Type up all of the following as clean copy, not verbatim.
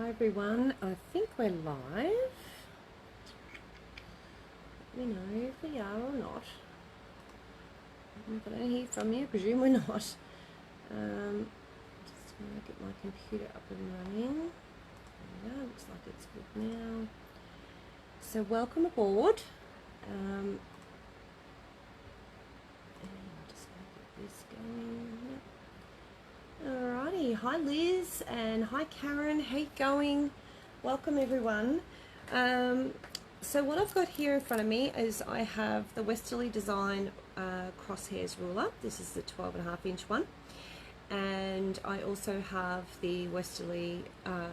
Hi everyone, I think we're live. Let me know if we are or not. If I don't hear from you, I presume we're not. Just going to get my computer up and running. There we go, looks like it's good now. So welcome aboard. And just going to get this going. Alrighty, hi Liz and hi Karen, how you going? Welcome everyone. So what I've got here in front of me is I have the Westerly design Crosshair Ruler. This is the 12.5-inch one. And I also have the Westerly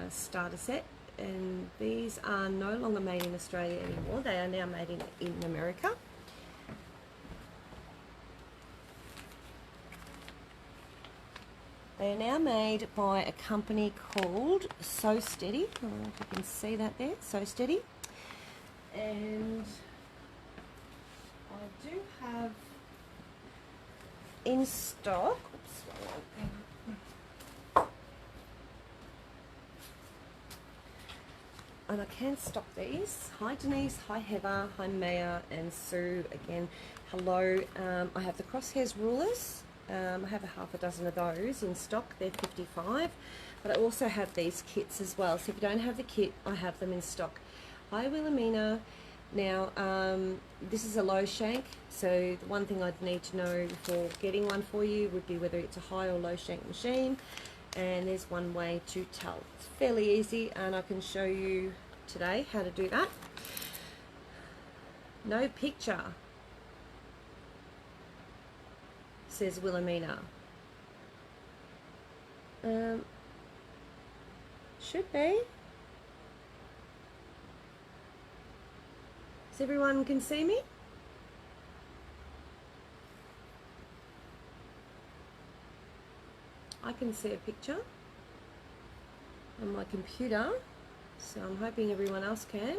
Starter Set, and these are no longer made in Australia anymore. They are now made in America. They are now made by a company called So Steady. I don't know if you can see that there, So Steady. And I do have in stock, and I can stock these. Hi Denise, hi Heather, hi Maya and Sue again. Hello. I have the Crosshair Rulers. I have a half a dozen of those in stock. They're 55, but I also have these kits as well. So if you don't have the kit, I have them in stock. Hi Wilhelmina. Now this is a low shank, so the one thing I'd need to know before getting one for you would be whether it's a high or low shank machine, and there's one way to tell. It's fairly easy, and I can show you today how to do that. No picture, says Wilhelmina. Should be. So everyone can see me? I can see a picture on my computer, so I'm hoping everyone else can.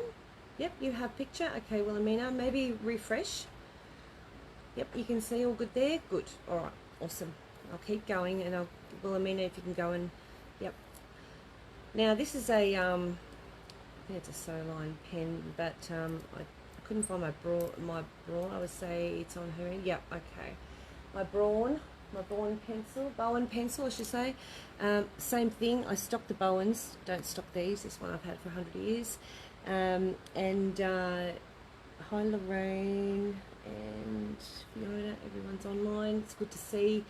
Yep, you have picture. Okay, Wilhelmina, maybe refresh. Yep, you can see all good there. Good. All right, awesome. I'll keep going, and I'll, Wilhelmina, if you can go and, yep. Now this is a, I think it's a Soline pen, but I couldn't find my brawn. I would say it's on her end. Yep, okay. My Bowen pencil, I should say. Same thing. I stock the Bowens. Don't stock these. This one I've had for 100 years. And hi Lorraine and Fiona. Everyone's online. It's good to see.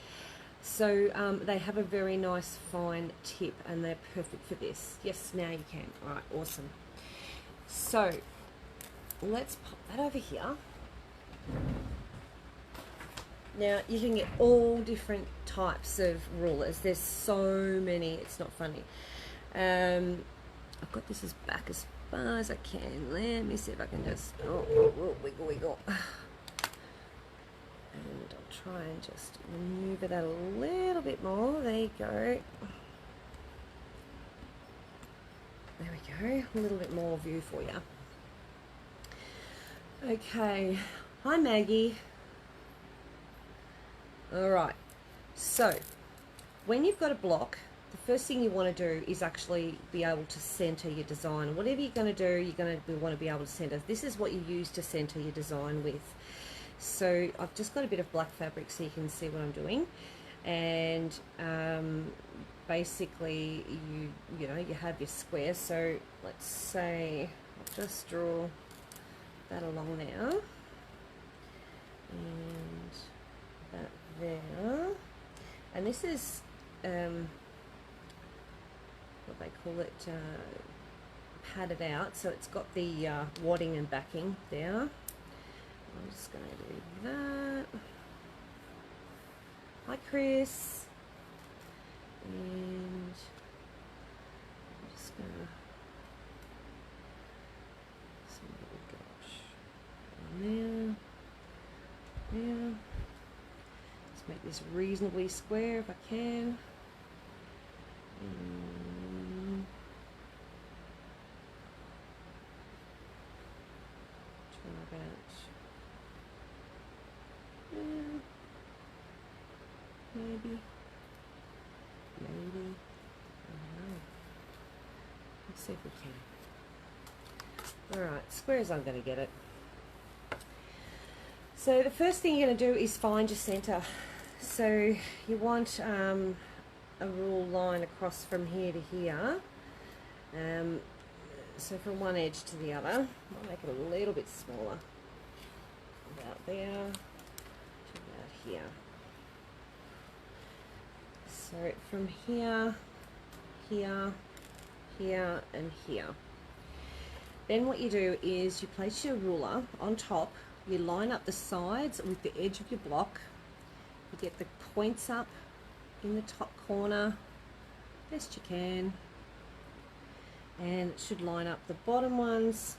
So they have a very nice fine tip, and they're perfect for this. Yes, now you can. All right, awesome. So let's pop that over here. Now you can get all different types of rulers. There's so many, it's not funny. I've got this as back as far as I can. Let me see if I can just wiggle. And I'll try and just maneuver that a little bit more. There you go. There we go. A little bit more view for you. Okay. Hi Maggie. Alright, so when you've got a block, the first thing you want to do is actually be able to center your design. Whatever you're going to do, you're going to want to be able to center. This is what you use to center your design with. So I've just got a bit of black fabric so you can see what I'm doing. And basically you know, you have your square. So let's say I'll just draw that along there. And that there, and this is what they call it, padded out, so it's got the wadding and backing there. I'm just going to do that. Hi Chris, and I'm just going to see what we've got on there. Make this reasonably square if I can. Try about maybe. I don't know. Let's see if we can. Alright, square as I'm going to get it. So the first thing you're going to do is find your centre. So you want a rule line across from here to here. So from one edge to the other. I'll make it a little bit smaller. About there to about here. So from here, here, here and here. Then what you do is you place your ruler on top, you line up the sides with the edge of your block, you get the points up in the top corner best you can, and it should line up the bottom ones,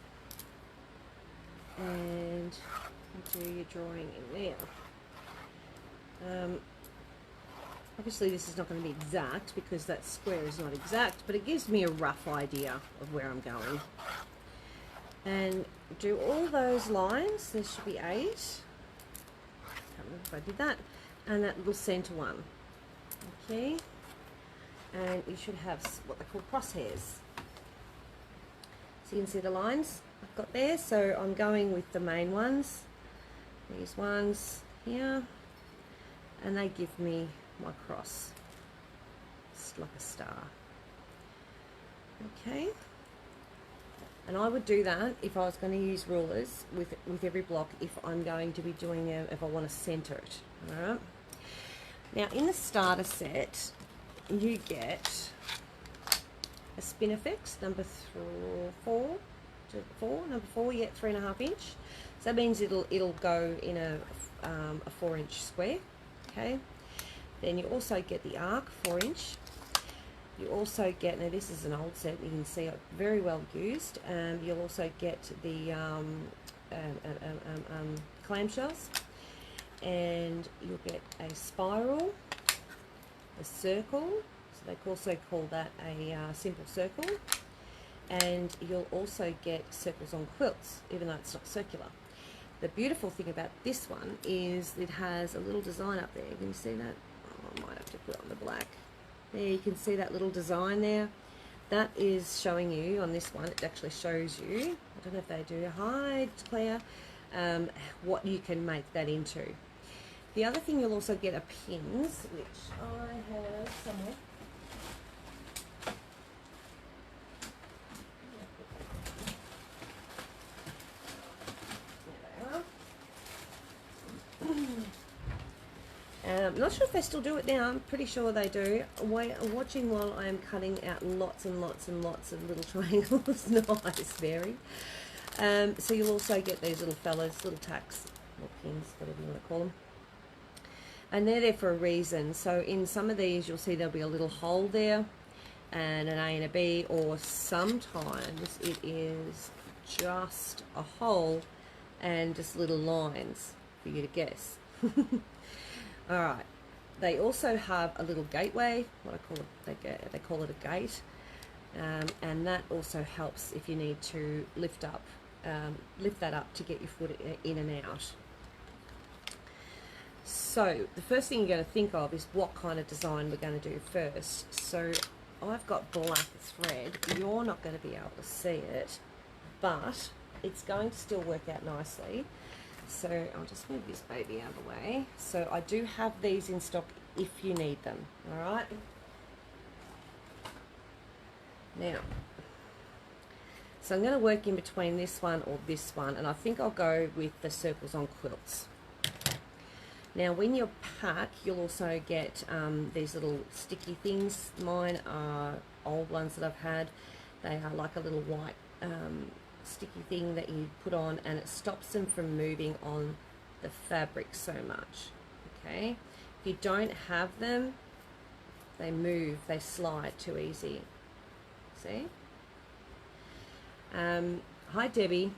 and do your drawing in there. Obviously this is not going to be exact because that square is not exact, but it gives me a rough idea of where I'm going. And do all those lines, there should be 8. Can't remember if I did that. And that little centre one. Okay. And you should have what they call crosshairs. So you can see the lines I've got there. So I'm going with the main ones. These ones here. And they give me my cross. It's like a star. Okay. And I would do that if I was going to use rulers with every block if I'm going to be doing if I want to centre it. Alright. Now in the starter set you get a Spinifex number 4, number 4, yeah, 3.5 inch. So that means it'll go in a 4-inch square. Okay. Then you also get the arc 4-inch. You also get, now this is an old set, you can see it very well used. You'll also get the clamshells, and you'll get a spiral, a circle, so they also call that a simple circle, and you'll also get circles on quilts, even though it's not circular. The beautiful thing about this one is it has a little design up there. Can you see that? Oh, I might have to put it on the black. There you can see that little design there. That is showing you on this one, it actually shows you, I don't know if they do, hi Claire, what you can make that into. The other thing, you'll also get a pins, which I have somewhere. I'm not sure if they still do it now. I'm pretty sure they do. Watching while I am cutting out lots and lots and lots of little triangles. Nice, Mary. So you'll also get these little fellas, little tacks, or pins, whatever you want to call them. And they're there for a reason. So in some of these, you'll see there'll be a little hole there, and an A and a B, or sometimes it is just a hole and just little lines for you to guess. Alright, they also have a little gateway, what I call it, they call it a gate, and that also helps if you need to lift that up to get your foot in and out. So the first thing you're going to think of is what kind of design we're going to do first. So I've got black thread. You're not going to be able to see it, but it's going to still work out nicely. So I'll just move this baby out of the way. So I do have these in stock if you need them. Alright. Now, so I'm going to work in between this one or this one, and I think I'll go with the circles on quilts. Now when you pack, you'll also get these little sticky things. Mine are old ones that I've had. They are like a little white sticky thing that you put on, and it stops them from moving on the fabric so much. Okay, if you don't have them, they move, they slide too easy. See? Hi Debbie.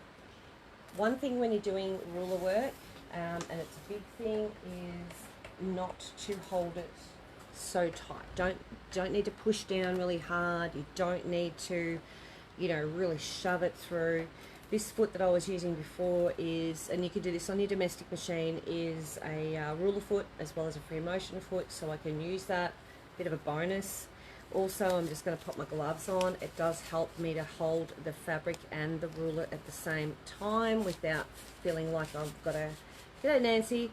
One thing when you're doing ruler work, and it's a big thing, is not to hold it so tight. Don't need to push down really hard. You don't need to, you know, really shove it through. This foot that I was using before is, and you can do this on your domestic machine, is a ruler foot as well as a free motion foot, so I can use that, bit of a bonus. Also, I'm just going to pop my gloves on. It does help me to hold the fabric and the ruler at the same time without feeling like I've got to, g'day Nancy,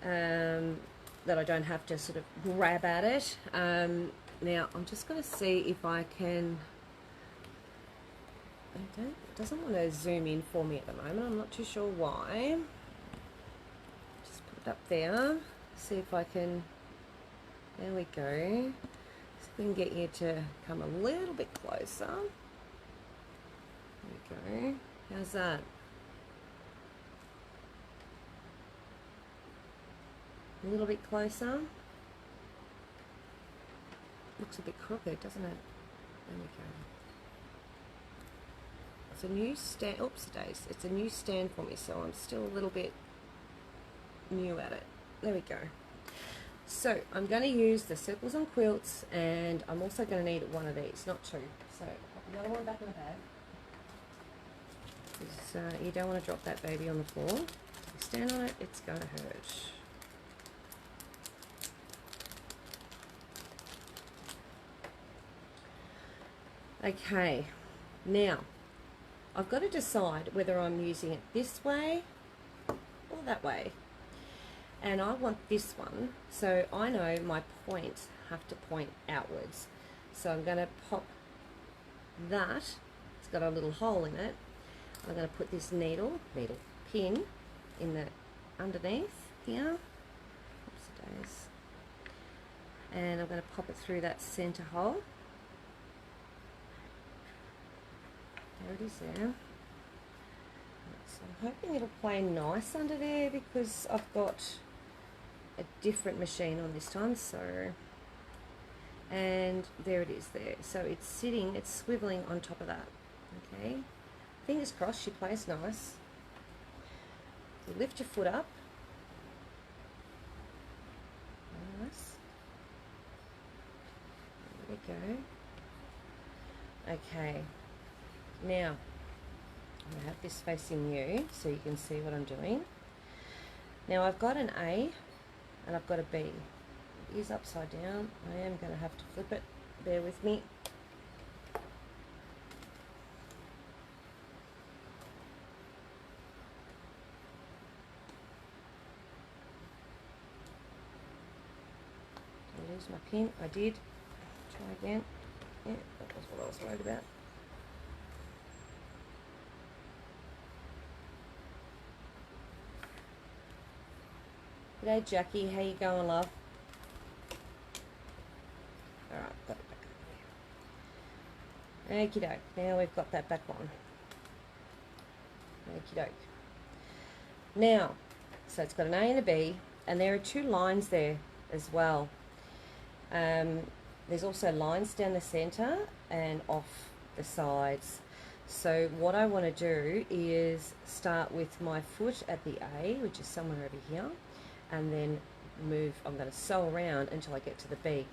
that I don't have to sort of grab at it. Now, I'm just going to see if I can, it doesn't want to zoom in for me at the moment. I'm not too sure why. Just put it up there. See if I can, there we go. See if we can get you to come a little bit closer. There we go. How's that? A little bit closer. Looks a bit crooked, doesn't it? There we go. It's a new stand. Oops, days. It's a new stand for me, so I'm still a little bit new at it. There we go. So I'm going to use the Circles on Quilts, and I'm also going to need one of these, not two. So pop the other one back in the bag. Because you don't want to drop that baby on the floor. If you stand on it, it's going to hurt. Okay, now I've got to decide whether I'm using it this way or that way. And I want this one, so I know my points have to point outwards. So I'm going to pop that, it's got a little hole in it. I'm going to put this pin in the underneath here. Oops, days. And I'm going to pop it through that center hole. There it is there. So I'm hoping it'll play nice under there because I've got a different machine on this time, so, and there it is there. So it's sitting, it's swiveling on top of that. Okay, fingers crossed she plays nice. You lift your foot up. Nice. There we go. Okay, now I'm going to have this facing you so you can see what I'm doing. Now I've got an A and I've got a B. It is upside down. I am going to have to flip it. Bear with me. There's my pin. I did. Try again. Yeah, that was what I was worried about. G'day Jackie, how you going, love? Alright, got it back on there. Okie doke, now we've got that back on. Okie doke. Now, so it's got an A and a B, and there are two lines there as well. There's also lines down the centre and off the sides. So what I want to do is start with my foot at the A, which is somewhere over here, and then move, I'm going to sew around until I get to the B.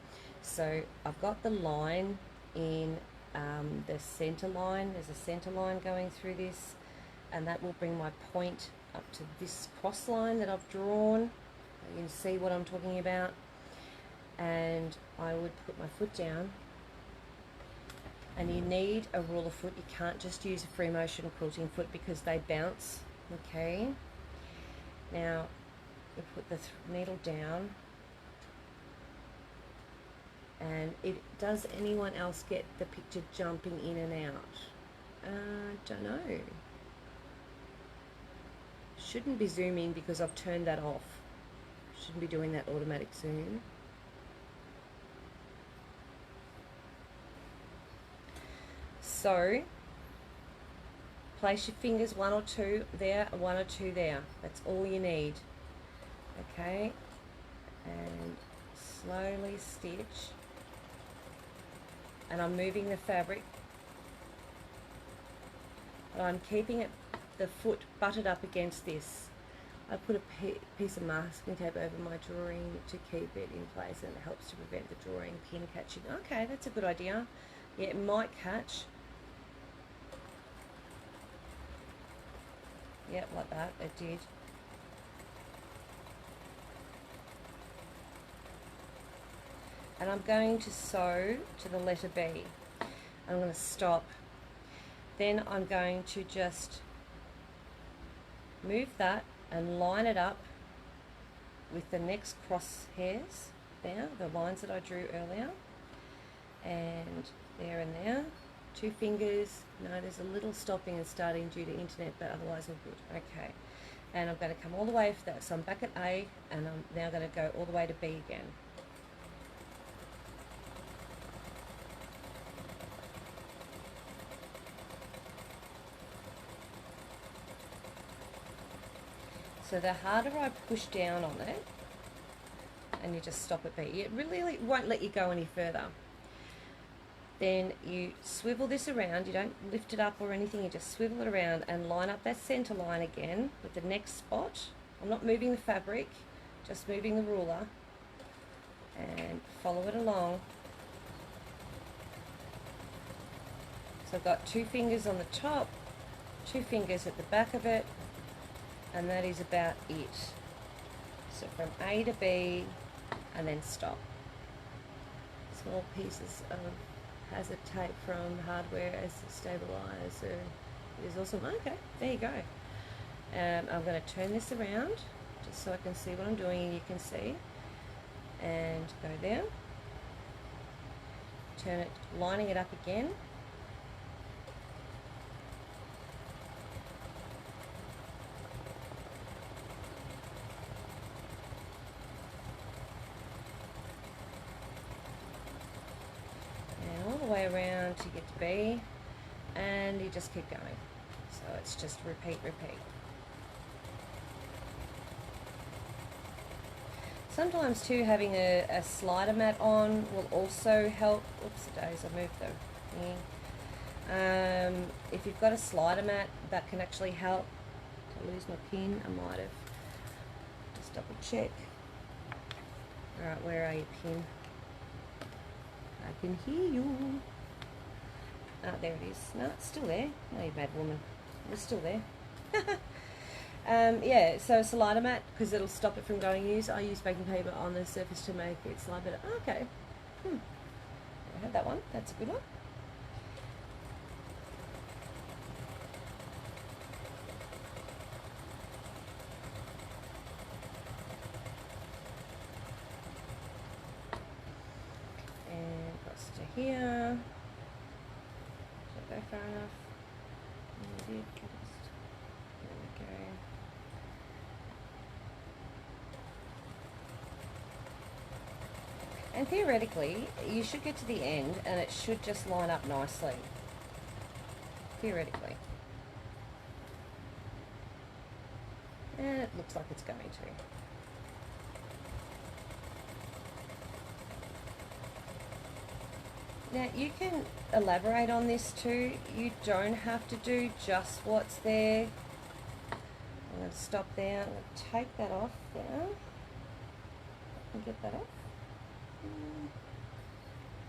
So I've got the line in the center line. There's a center line going through this, and that will bring my point up to this cross line that I've drawn. You can see what I'm talking about. And I would put my foot down, and you need a ruler foot. You can't just use a free motion quilting foot because they bounce. Okay, now you put the needle down, and does anyone else get the picture jumping in and out? Don't know. Shouldn't be zooming because I've turned that off. Shouldn't be doing that automatic zoom. So place your fingers, one or two there, one or two there. That's all you need. Okay, and slowly stitch. And I'm moving the fabric, but I'm keeping it, the foot butted up against this. I put a piece of masking tape over my drawing to keep it in place, and it helps to prevent the drawing pin catching. Okay, that's a good idea. Yeah, it might catch. Yep, like that, it did. and I'm going to sew to the letter B. I'm going to stop. Then I'm going to just move that and line it up with the next crosshairs there, the lines that I drew earlier, and there and there. 2 fingers. No, there's a little stopping and starting due to internet, but otherwise all good. Okay, and I'm going to come all the way for that. So I'm back at A, and I'm now going to go all the way to B again. So the harder I push down on it, and you just stop at B, it really won't let you go any further. Then you swivel this around, you don't lift it up or anything, you just swivel it around and line up that center line again with the next spot. I'm not moving the fabric, just moving the ruler, and follow it along. So I've got 2 fingers on the top, 2 fingers at the back of it, and that is about it. So from A to B, and then stop. Small pieces of hazard tape from hardware as a stabilizer is awesome. Okay, there you go. I'm going to turn this around just so I can see what I'm doing, and you can see, and go there, turn it, lining it up again, way around to get to B, and you just keep going. So it's just repeat. Sometimes too, having a slider mat on will also help. Oops, days, I moved the thing. If you've got a slider mat, that can actually help. I lose my pin, I might have. Just double check. Alright, where are you, pin? I can hear you. Ah, there it is. No, it's still there. No, you bad woman. It's still there. Yeah, so a slider mat, because it'll stop it from going use. I use baking paper on the surface to make it slide better. Oh, okay. I had that one. That's a good one. Here, should I go far enough? There we go. And theoretically, you should get to the end and it should just line up nicely. Theoretically. And it looks like it's going to. Now you can elaborate on this too. You don't have to do just what's there. I'm going to stop there. I'm going to take that off there. And get that off.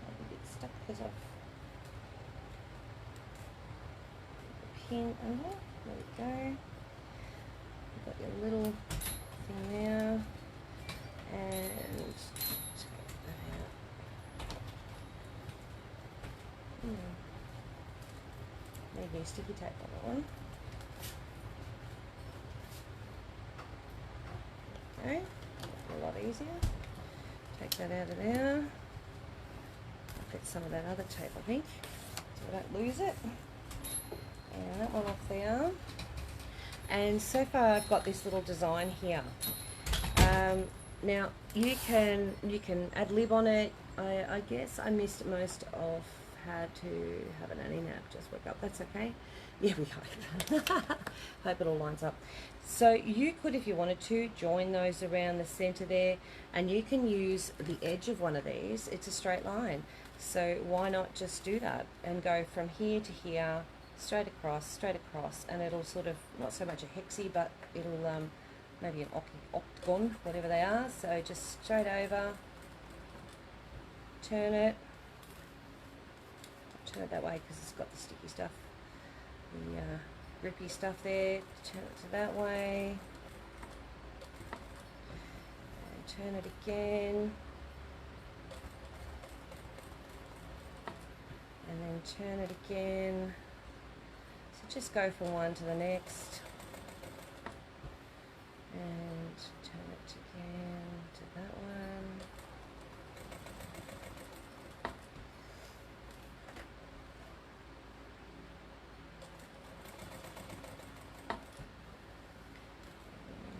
Maybe get stuck because I've put the pin under. There we go. You've got your little thing there. And maybe a sticky tape on that one. Okay, a lot easier. Take that out of there. I'll get some of that other tape, I think, so I don't lose it. And that one off there. And so far I've got this little design here. Now you can ad lib on it. I guess I missed most of how to have a nanny nap just woke up. That's okay. Yeah, we hope. Hope it all lines up. So you could, if you wanted to, join those around the center there, and you can use the edge of one of these. It's a straight line, so why not just do that and go from here to here, straight across, and it'll sort of, not so much a hexie, but it'll maybe an octagon, whatever they are. So just straight over, turn it that way because it's got the sticky stuff, the grippy stuff there. Turn it to that way, and turn it again, and then turn it again. So just go from one to the next, and turn it again to that one.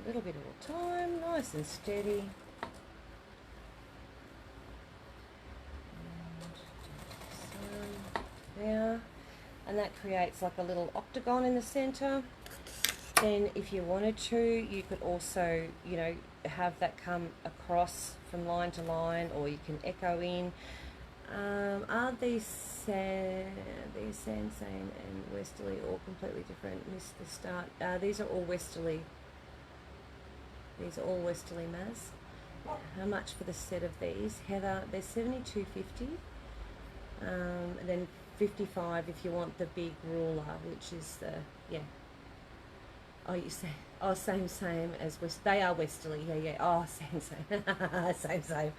A little bit at a time, nice and steady. There, and that creates like a little octagon in the center. Then if you wanted to, you could also, you know, have that come across from line to line, or you can echo in. Are these Sand and Westerly all completely different? Missed the start. These are all Westerly. These are all Westerly, Maz. How much for the set of these, Heather? They're $72.50. And then $55 if you want the big ruler, which is the, yeah. Oh, you say, oh, same as West. They are Westerly, yeah. Oh, same. same.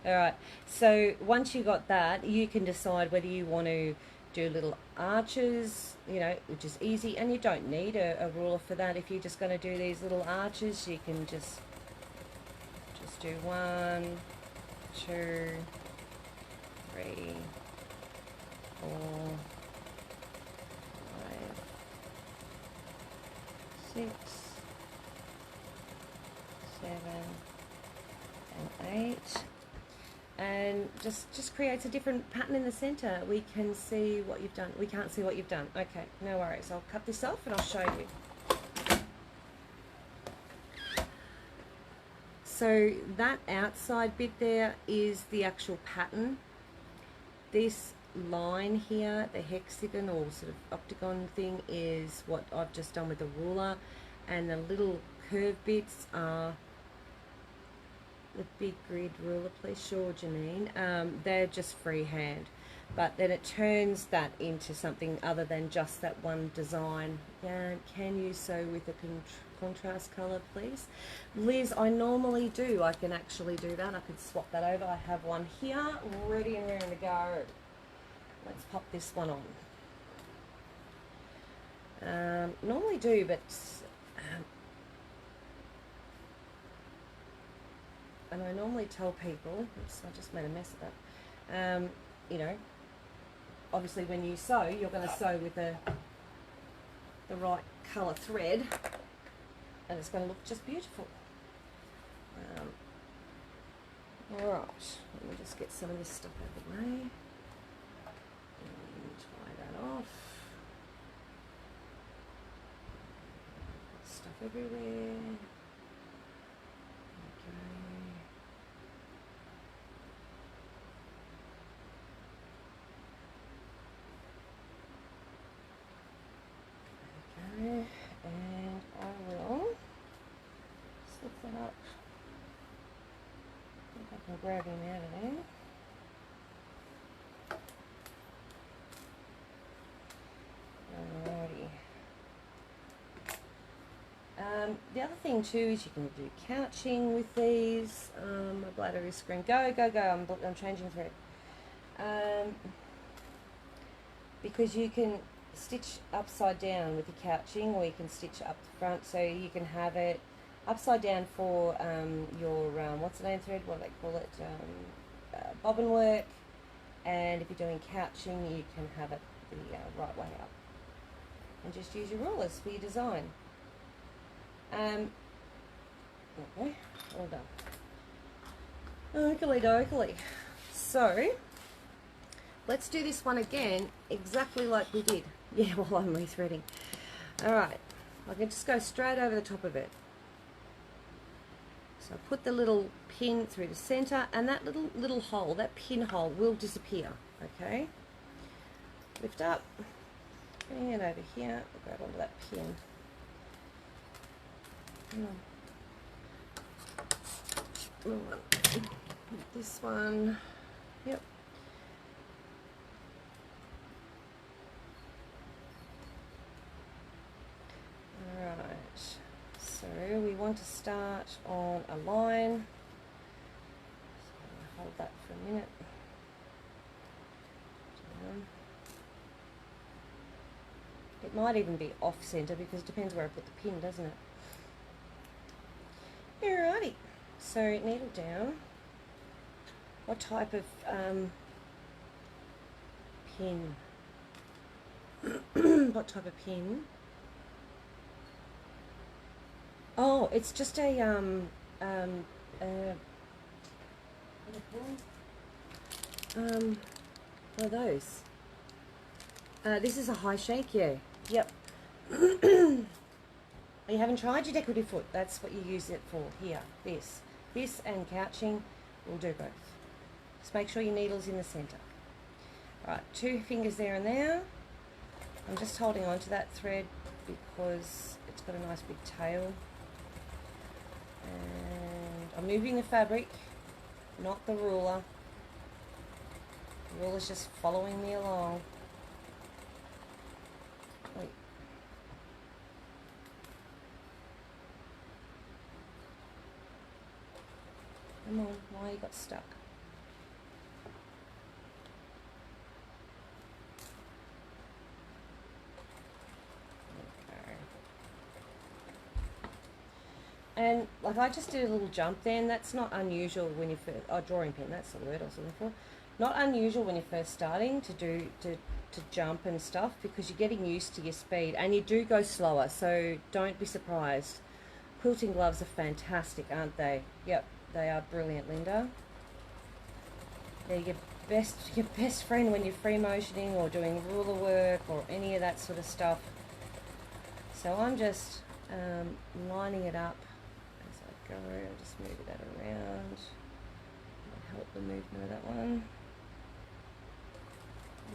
All right. So once you got that, you can decide whether you want to do little arches, you know, which is easy, and you don't need a ruler for that. If you're just going to do these little arches, you can just do 1, 2, 3, 4, 5, 6, 7, and 8, and just creates a different pattern in the center. We can see what you've done. We can't see what you've done. Okay, no worries. I'll cut this off and I'll show you. So that outside bit there is the actual pattern. This line here, the hexagon or sort of octagon thing, is what I've just done with the ruler, and the little curved bits are the big grid ruler. Please, sure, Janine. They're just freehand, but then it turns that into something other than just that one design. Yeah, can you sew with a contrast color, please? Liz, I normally do. I can actually do that. I could swap that over. I have one here ready and raring to go. Let's pop this one on. Normally do, but and I normally tell people, oops, I just made a mess of that, you know, obviously when you sew, you're going to sew with the right colour thread, and it's going to look just beautiful. Alright, let me just get some of this stuff out of the way. Tie that off. Stuff everywhere. Okay, and I will slip that up. I think I can grab him out of there. Alrighty. The other thing too is you can do couching with these. My bladder is screaming, go, I'm changing thread. Because you can stitch upside down with the couching, or you can stitch up the front, so you can have it upside down for your, what's the name thread, what do they call it, bobbin work, and if you're doing couching, you can have it the right way up. And just use your rulers for your design. Okay, all done. Oakley dokley. So, let's do this one again, exactly like we did. Yeah, while I'm rethreading. Alright, I can just go straight over the top of it. So I put the little pin through the center, and that little hole, that pinhole, will disappear. Okay? Lift up. Bring it over here, grab onto that pin. This one, yep. Alright, so we want to start on a line. So hold that for a minute. might even be off center because it depends where I put the pin, doesn't it? Alrighty, so needle down. What type of pin? What type of pin? Oh, it's just a what are those? This is a high shake, yeah. Yep. You haven't tried your decorative foot. That's what you use it for. Here, this and couching will do both. Just make sure your needle's in the center. All right, 2 fingers there and there. I'm just holding on to that thread because it's got a nice big tail. And I'm moving the fabric, not the ruler. The ruler's just following me along. Wait. Come on, why you got stuck? And like I just did a little jump then. That's not unusual when you first, oh, drawing pin, that's the word I was looking for. Not unusual when you're first starting to jump and stuff because you're getting used to your speed and you do go slower, so don't be surprised. Quilting gloves are fantastic, aren't they? Yep, they are brilliant, Linda. They're your best friend when you're free motioning or doing ruler work or any of that sort of stuff. So I'm just lining it up as I go. I'll just move that around. Help the movement of that one.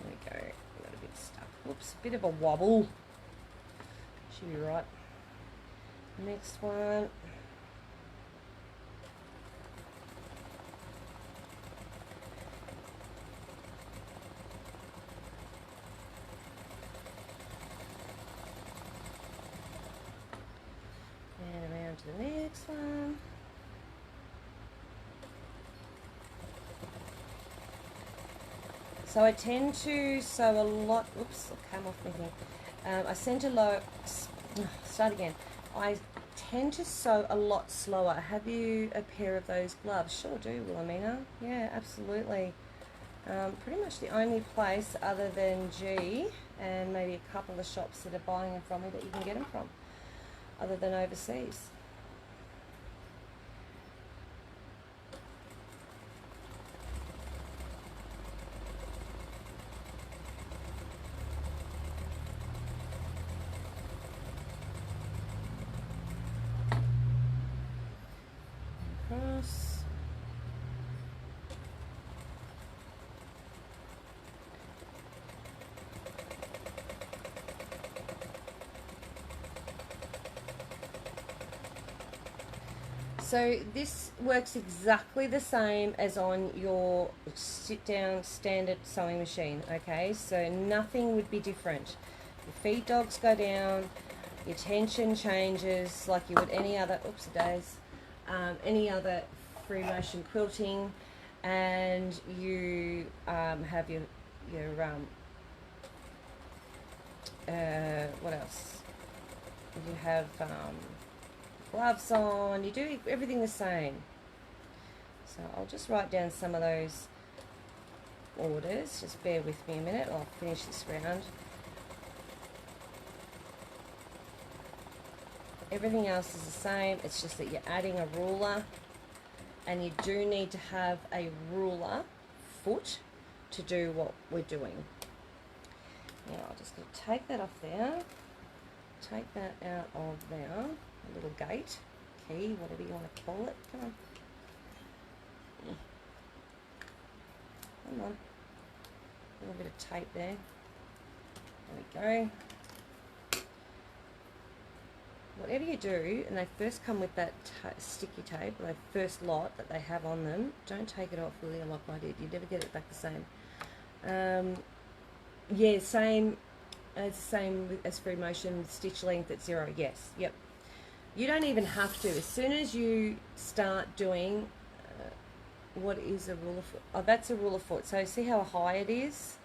There we go. We got a bit stuck. Whoops, bit of a wobble. Should be right. Next one. And around to the next one. So I tend to sew a lot. Oops, I came off my thing. I tend to start again. I tend to sew a lot slower. Have you a pair of those gloves? Sure do, Wilhelmina. Yeah, absolutely. Pretty much the only place other than G and maybe a couple of shops that are buying them from me that you can get them from, other than overseas. Across. So this works exactly the same as on your sit-down standard sewing machine, okay? So nothing would be different. Your feed dogs go down, your tension changes like you would any other, any other free motion quilting, and you have your what else? You have gloves on, you do everything the same. So I'll just write down some of those orders, just bear with me a minute, I'll finish this round. Everything else is the same, it's just that you're adding a ruler, and you do need to have a ruler foot to do what we're doing. Now I'm just going to take that off there, take that out of there, a little gate, key, whatever you want to call it. Come on. Come on. A little bit of tape there. There we go. Whatever you do, and they first come with that sticky tape, or the first lot that they have on them, don't take it off, William, like I did. You never get it back the same. Yeah, same as free motion, stitch length at 0. Yes, yep. You don't even have to. As soon as you start doing, what is a ruler foot? Oh, that's a ruler foot. So see how high it is?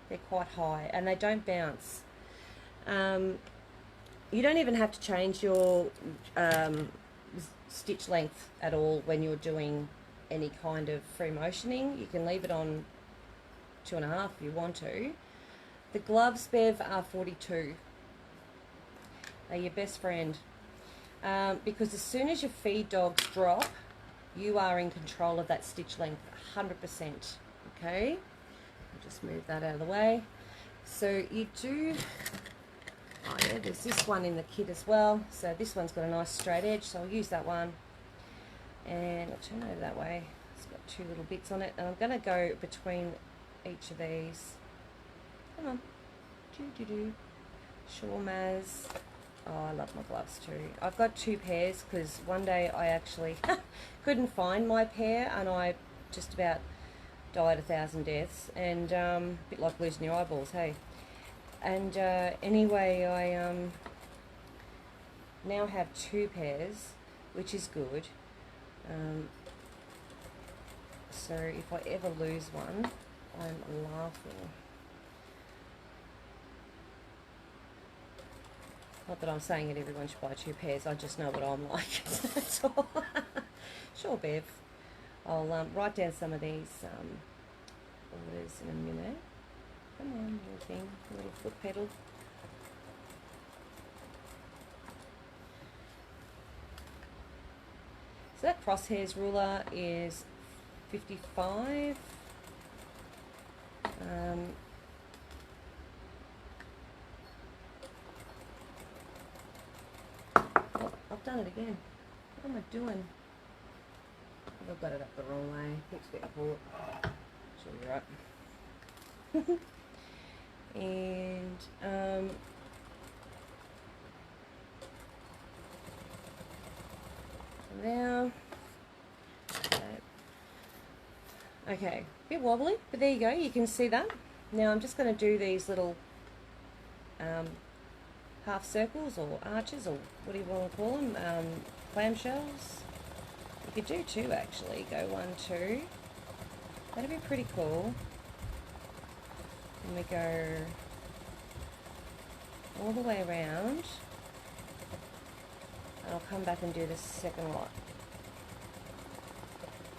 They're quite high, and they don't bounce. You don't even have to change your stitch length at all when you're doing any kind of free motioning. You can leave it on 2.5 if you want to. The gloves, Bev, are 42. They're your best friend. Because as soon as your feed dogs drop, you are in control of that stitch length 100%. Okay? I'll just move that out of the way. So you do... Oh yeah, there's this one in the kit as well. So this one's got a nice straight edge, so I'll use that one. And I'll turn over that way. It's got 2 little bits on it. And I'm going to go between each of these. Come on. Do-do-do. Sure, Maz. Oh, I love my gloves too. I've got 2 pairs because one day I actually couldn't find my pair and I just about died 1,000 deaths. And a bit like losing your eyeballs, hey. And anyway, I now have 2 pairs, which is good. So if I ever lose one, I'm laughing. Not that I'm saying that everyone should buy 2 pairs, I just know what I'm like. That's all. Sure, Bev. I'll write down some of these orders in a minute. Come on, little thing, little foot pedal. So that Crosshairs ruler is 55. Oh, I've done it again. What am I doing? I've got it up the wrong way. Thanks for your support. Sure, you're right. And now, okay, a bit wobbly, but there you go, you can see that. Now I'm just going to do these little half circles or arches, or what do you want to call them, clamshells. You could do 2 actually, go 1, 2, that'd be pretty cool. And we go all the way around, and I'll come back and do the second lot.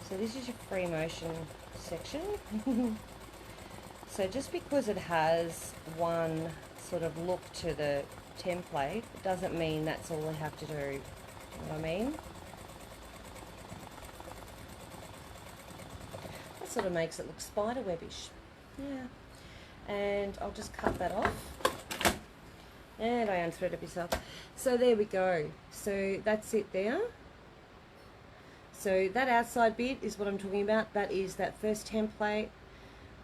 So this is your free motion section. So just because it has one sort of look to the template, it doesn't mean that's all we have to do. You know what I mean? That sort of makes it look spiderwebbish. Yeah. And I'll just cut that off, and I unthreaded myself. So there we go. So that's it there. So that outside bit is what I'm talking about. That is that first template.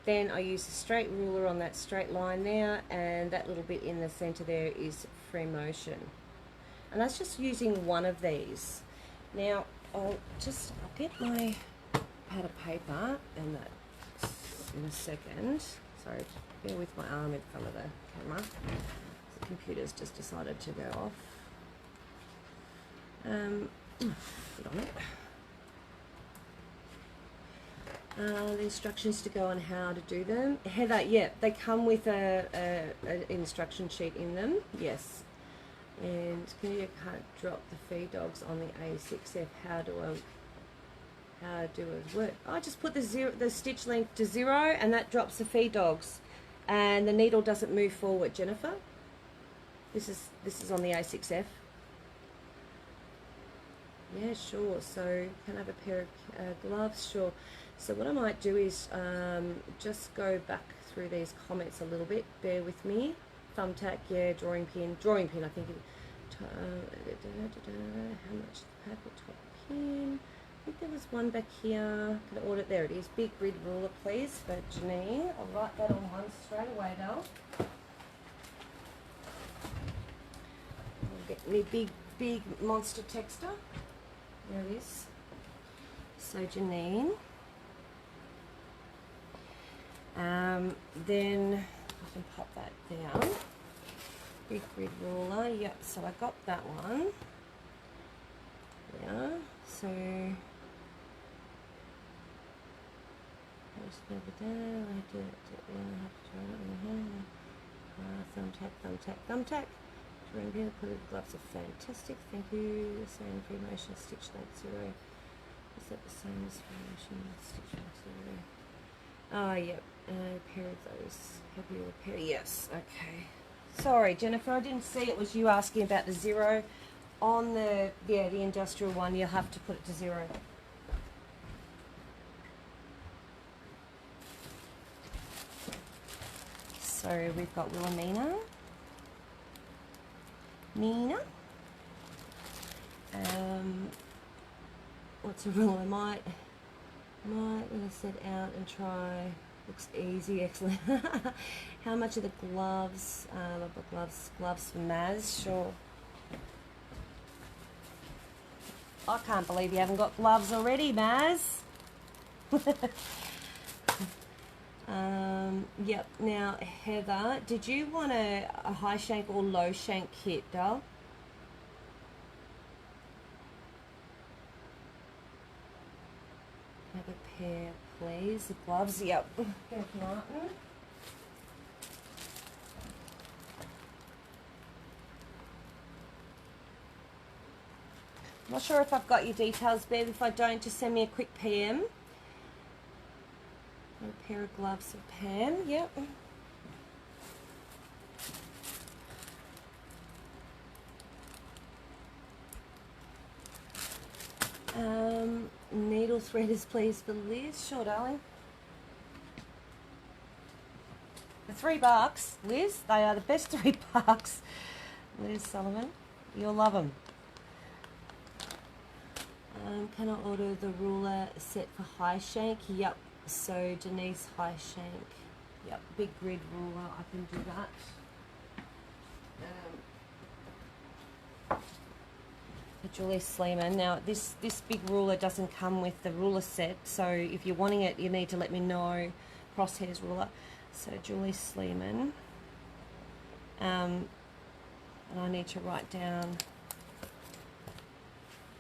Then I use a straight ruler on that straight line there, and that little bit in the center there is free motion. And that's just using one of these. Now I'll get my pad of paper and that in a second. Sorry, bear with my arm in front of the camera. The computer's just decided to go off. Put on it. The instructions to go on how to do them. Heather, yeah, they come with an instruction sheet in them. Yes. And can you can't drop the feed dogs on the A6F? How do it work? I just put the stitch length to 0, and that drops the feed dogs, and the needle doesn't move forward. Jennifer, this is on the A6F. Yeah, sure. So can I have a pair of gloves? Sure. So what I might do is just go back through these comments a little bit. Bear with me. Thumbtack, yeah, drawing pin. I think. How much paper top pin? I think there was one back here. Can I order it? There it is. Big grid ruler, please, for Janine. I'll write that on one straight away, Del. I'll get me big monster texter. There it is. So Janine. Then I can pop that down. Big grid ruler. Yep. So I got that one. Yeah. So. Thumbtack, thumbtack, thumbtack. Quilting gloves are fantastic. Thank you. Same free motion, stitch length 0. Is that the same as free motion, stitch length 0? Oh, yep. A pair of those. Have you a pair? Yes. Okay. Sorry, Jennifer. I didn't see it was you asking about the 0 on the the industrial one. You'll have to put it to 0. So we've got Wilhelmina. Nina. What's a rule? I might let us set out and try. Looks easy, excellent. How much are the gloves? Gloves for Maz, sure. I can't believe you haven't got gloves already, Maz. Yep, now Heather, did you want a high shank or low shank kit, doll? Have a pair, please. The gloves, yep. Thank you, Martin. Not sure if I've got your details, Bev. If I don't, just send me a quick PM. A pair of gloves for Pam, yep. Needle threaders, please, for Liz. Sure, darling. For $3, Liz. They are the best $3. Liz Sullivan, you'll love them. Can I order the ruler set for high shank? Yep. So Denise high shank. Yep. Big grid ruler. I can do that. Julie Sleeman. Now this big ruler doesn't come with the ruler set, so if you're wanting it, you need to let me know. Crosshairs ruler. So Julie Sleeman. And I need to write down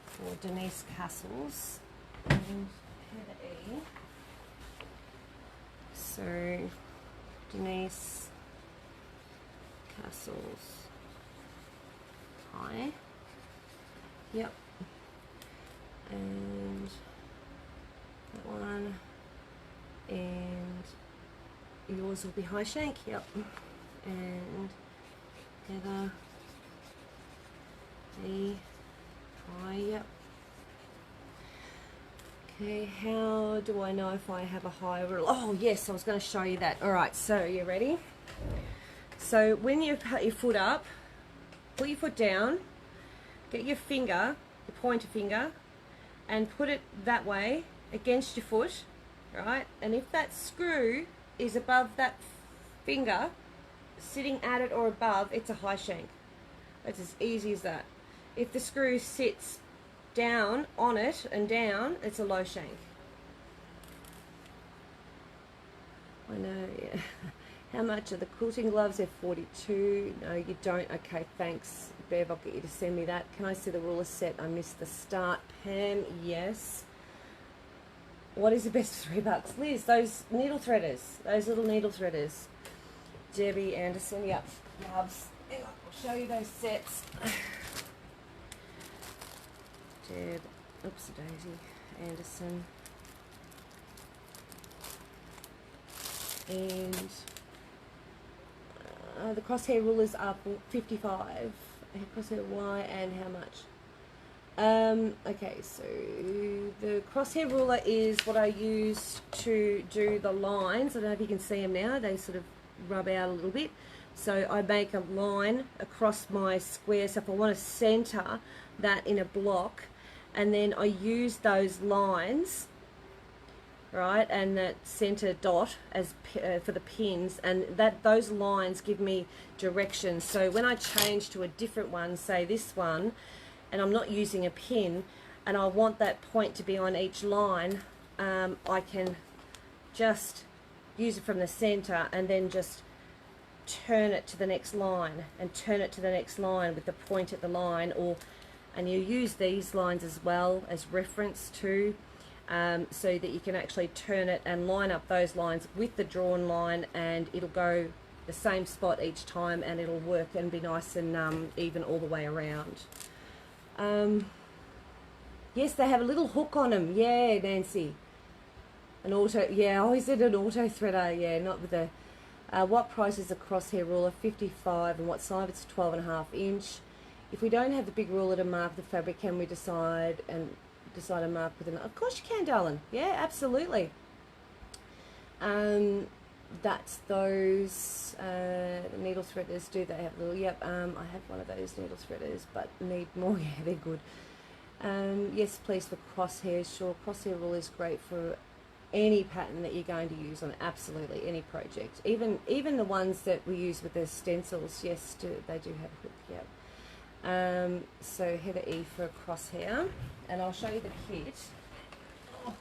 for Denise Castles and Heather E. So Denise Castles. Hi. Yep. And that one. And yours will be high shank. Yep. And Heather E. Hi. Yep. Okay, how do I know if I have a high rule? Oh yes, I was going to show you that. Alright, so you ready? So when you put your foot up, put your foot down, get your finger, your pointer finger, and put it that way against your foot, right? And if that screw is above that finger, sitting at it or above, it's a high shank. That's as easy as that. If the screw sits down on it and down, it's a low shank. I know, yeah. How much are the quilting gloves? They're 42. No, you don't. Okay, thanks, Bev. I'll get you to send me that. Can I see the ruler set? I missed the start. Pam, yes. What is the best $3? Liz, those needle threaders. Those little needle threaders. Debbie Anderson, yep. Gloves. I'll show you those sets. Deb, oops, Daisy Anderson. And the crosshair rulers are 55. Crosshair Y, and how much? Okay, so the crosshair ruler is what I use to do the lines. I don't know if you can see them now. They sort of rub out a little bit. So I make a line across my square. So if I want to center that in a block, and then I use those lines, right, and that center dot as for the pins, and those lines give me direction. So when I change to a different one, say this one, and I'm not using a pin, and I want that point to be on each line, I can just use it from the center and then just turn it to the next line and turn it to the next line with the point at the line, and you use these lines as well as reference too, so that you can actually turn it and line up those lines with the drawn line, and it'll go the same spot each time, and it'll work and be nice and even all the way around. Yes, they have a little hook on them. Yeah, Nancy. An auto, yeah, oh, is it an auto threader? Yeah, not with the, what price is a crosshair ruler? 55, and what size? It's 12.5 inch. If we don't have the big ruler to mark the fabric, can we decide to mark with an, of course you can, darling. Yeah, absolutely. That's those needle threaders. Do they have little, yep, I have one of those needle threaders, but need more. Yeah, they're good. Yes, please, for crosshairs. Sure, crosshair ruler is great for any pattern that you're going to use on absolutely any project. Even the ones that we use with the stencils, yes, they do have a hook, yep. So Heather E for a crosshair, and I'll show you the kit. Oh.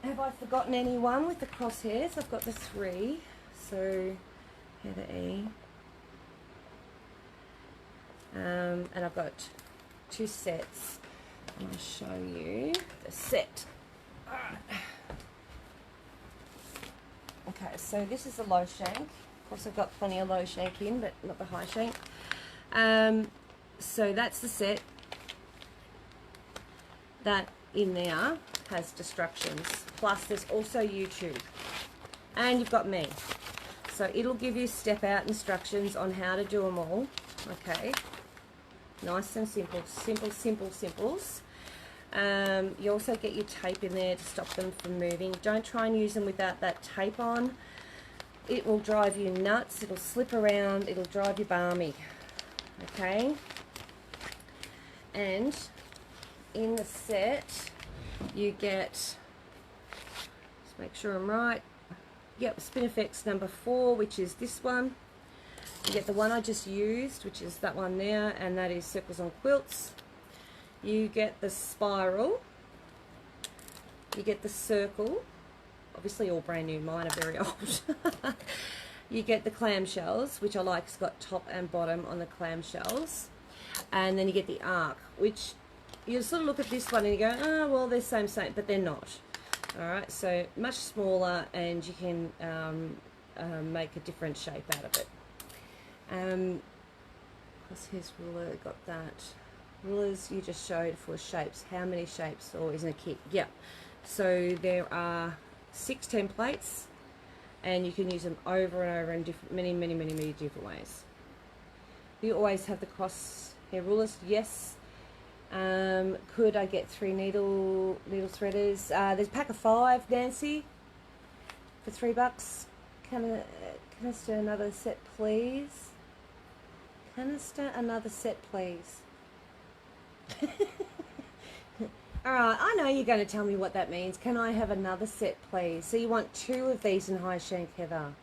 Have I forgotten anyone with the crosshairs? I've got the 3, so Heather E. And I've got 2 sets. And I'll show you the set. Okay, so this is a low shank. Of course, I've got plenty of low shank in, but not the high shank. So that's the set. That in there has instructions. Plus, there's also YouTube. And you've got me. So it'll give you step-out instructions on how to do them all. Okay. Nice and simple. Simples. You also get your tape in there to stop them from moving. Don't try and use them without that tape on. It will drive you nuts. It'll slip around. It'll drive you balmy. Okay. And in the set, you get, let's make sure I'm right. Yep, Spinifex number 4, which is this one. You get the one I just used, which is that one there, and that is Circles on Quilts. You get the spiral. You get the circle. Obviously all brand new, mine are very old. You get the clamshells, which I like. It's got top and bottom on the clamshells. And then you get the arc, which you sort of look at this one and you go, oh, well, they're same, but they're not. Alright, so much smaller, and you can make a different shape out of it. Crosshair ruler, got that. Rulers you just showed for shapes. How many shapes, or isn't a kit? Yeah. So there are 6 templates, and you can use them over and over in different, many different ways. You always have the crosshair rulers. Yes. Could I get 3 needle threaders? There's a pack of 5, Nancy, for $3. Canister another set, please. Canister another set, please. Alright, I know you're going to tell me what that means. Can I have another set, please? So you want 2 of these in high shank, Heather.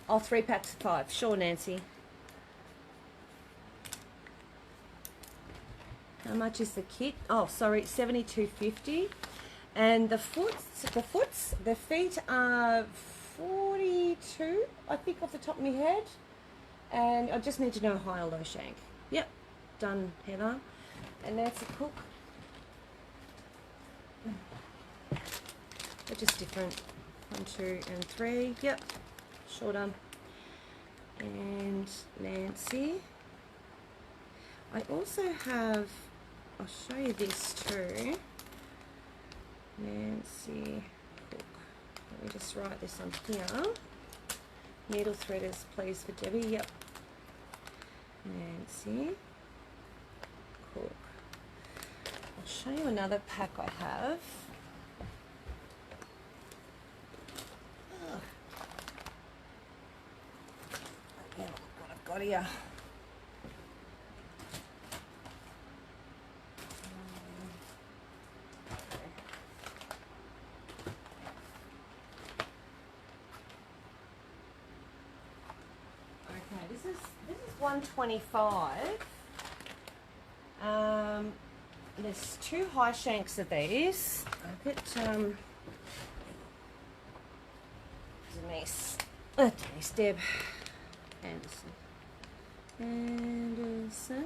Oh, 3 packs of 5. Sure, Nancy. How much is the kit? Oh, sorry, $72.50. And the feet are 42, I think, off the top of my head. And I just need to know high or low shank. Yep, done, Heather. And Nancy Cook. They're just different. 1, 2, and 3. Yep, sure done. And Nancy. I also have, I'll show you this too. Nancy Cook. Let me just write this on here. Needle threaders, please, for Debbie. Yep. Nancy Cook. I'll show you another pack I have. Yeah, what I've got here. This is $125. There's 2 high shanks of these. I'll get Denise. Deb Anderson.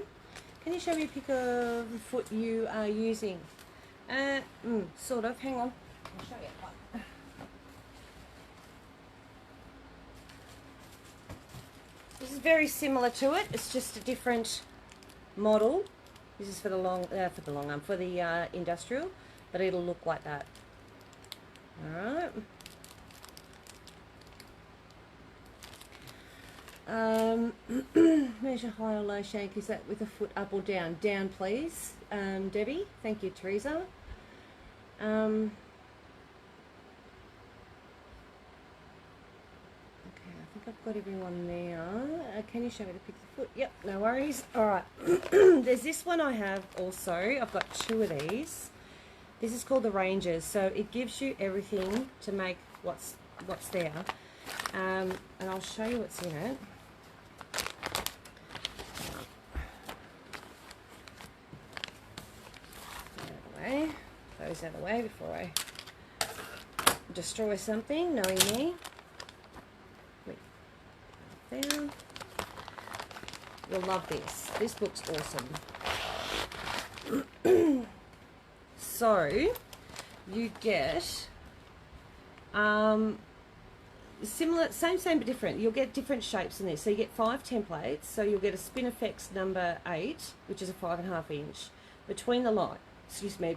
Can you show me a pic of the foot you are using? Sort of. Hang on. I'll show you. This is very similar to it. It's just a different model. This is for the long arm, for the industrial, but it'll look like that. All right. Measure high or low shank. Is that with a foot up or down? Down, please, Debbie. Thank you, Teresa. I've got everyone there. Can you show me the pick of the foot? Yep, no worries. All right. There's this one I have also. I've got two of these. This is called the Rangers. So it gives you everything to make what's there. And I'll show you what's in it. Those out of the way before I destroy something, knowing me. There. You'll love this. This book's awesome. So you get similar, same but different. You'll get different shapes in this. So you get 5 templates. So you'll get a Spinifex number 8, which is a 5.5 inch, between the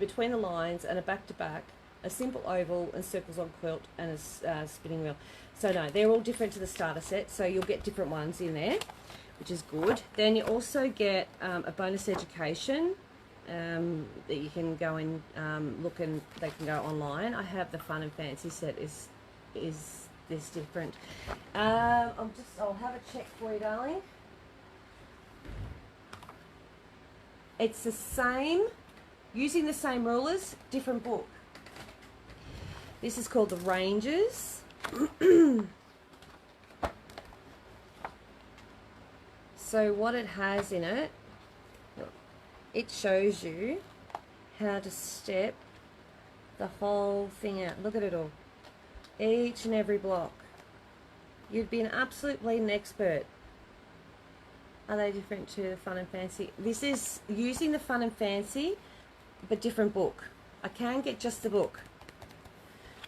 between the lines, and a back to back, a simple oval and circles on quilt, and a spinning wheel. So no, they're all different to the starter set, so you'll get different ones in there, which is good. Then you also get a bonus education that you can go and look, and they can go online. I have the Fun and Fancy set is this different. I'll have a check for you, darling. It's the same, using the same rulers, different book. This is called the Rangers. So what it has in it, it shows you how to step the whole thing out. Look at it all. Each and every block. You'd be an absolute bleeding expert. Are they different to the Fun and Fancy? This is using the Fun and Fancy, but different book. I can get just the book.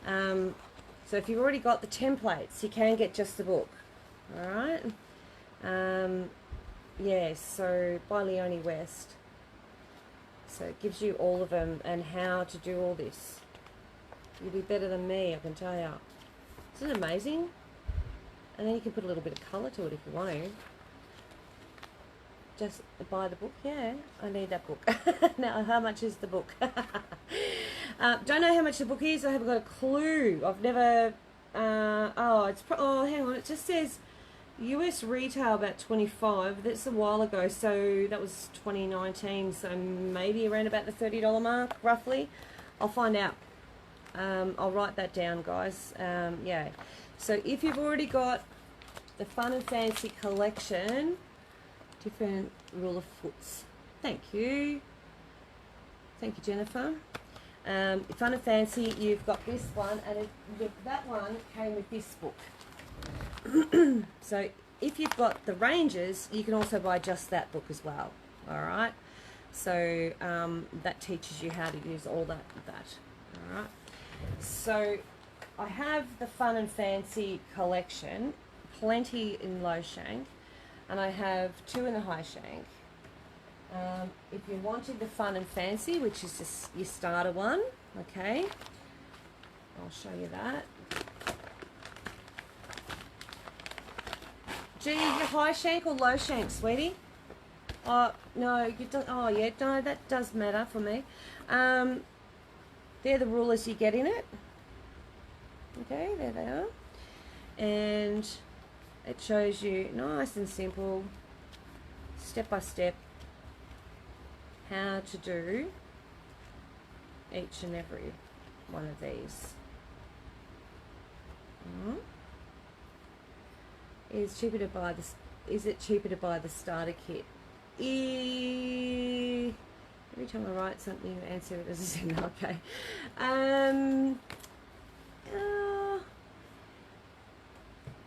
So if you've already got the templates, you can get just the book. All right. Yeah, so by Leonie West. So it gives you all of them and how to do all this. You'll be better than me, I can tell you. Isn't it amazing? And then you can put a little bit of colour to it if you want to. Just buy the book. Yeah, I need that book. Now, how much is the book? Don't know how much the book is. I haven't got a clue. I've never. Hang on. It just says US retail about 25. That's a while ago. So that was 2019. So maybe around about the $30 mark, roughly. I'll find out. I'll write that down, guys. Yeah. So if you've already got the Fun and Fancy collection, different ruler foots. Thank you. Thank you, Jennifer. Fun and Fancy, you've got this one, and that one came with this book. So if you've got the Rangers, you can also buy just that book as well. All right. So that teaches you how to use all that. All right. So I have the Fun and Fancy collection, plenty in low shank, and I have 2 in the high shank. If you wanted the Fun and Fancy, which is just your starter one, okay, I'll show you that. Gee, your high shank or low shank, sweetie? Oh, no, you don't. Oh, yeah, no, that does matter for me. They're the rulers you get in it. Okay, there they are. And it shows you nice and simple, step by step, how to do each and every one of these. Is it cheaper to buy the starter kit? Every time I write something, you answer it as a single. Okay.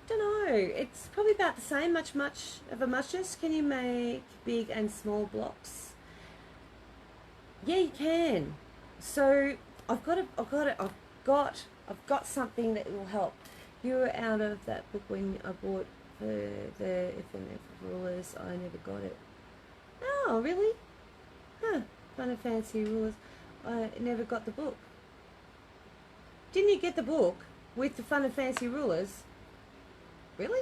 Don't know. It's probably about the same. Much of a muchness. Can you make big and small blocks? Yeah, you can. So I've got something that will help. You were out of that book when I bought the FNF rulers. I never got it. Oh, really? Huh. Fun and Fancy Rulers. I never got the book. Didn't you get the book with the Fun and Fancy Rulers? Really?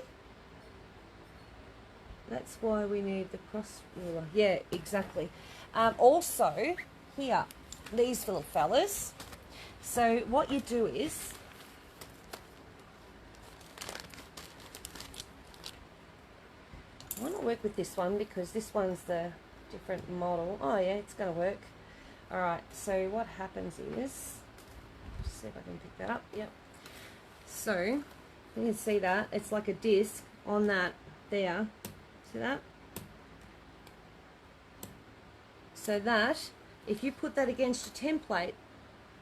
That's why we need the cross ruler. Yeah, exactly. Also, here, these little fellas. So what you do is, I want to work with this one because this one's the different model. Oh yeah, it's going to work. All right, so what happens is, just see if I can pick that up. Yep. So you can see that it's like a disc on that there. See that? So that if you put that against your template,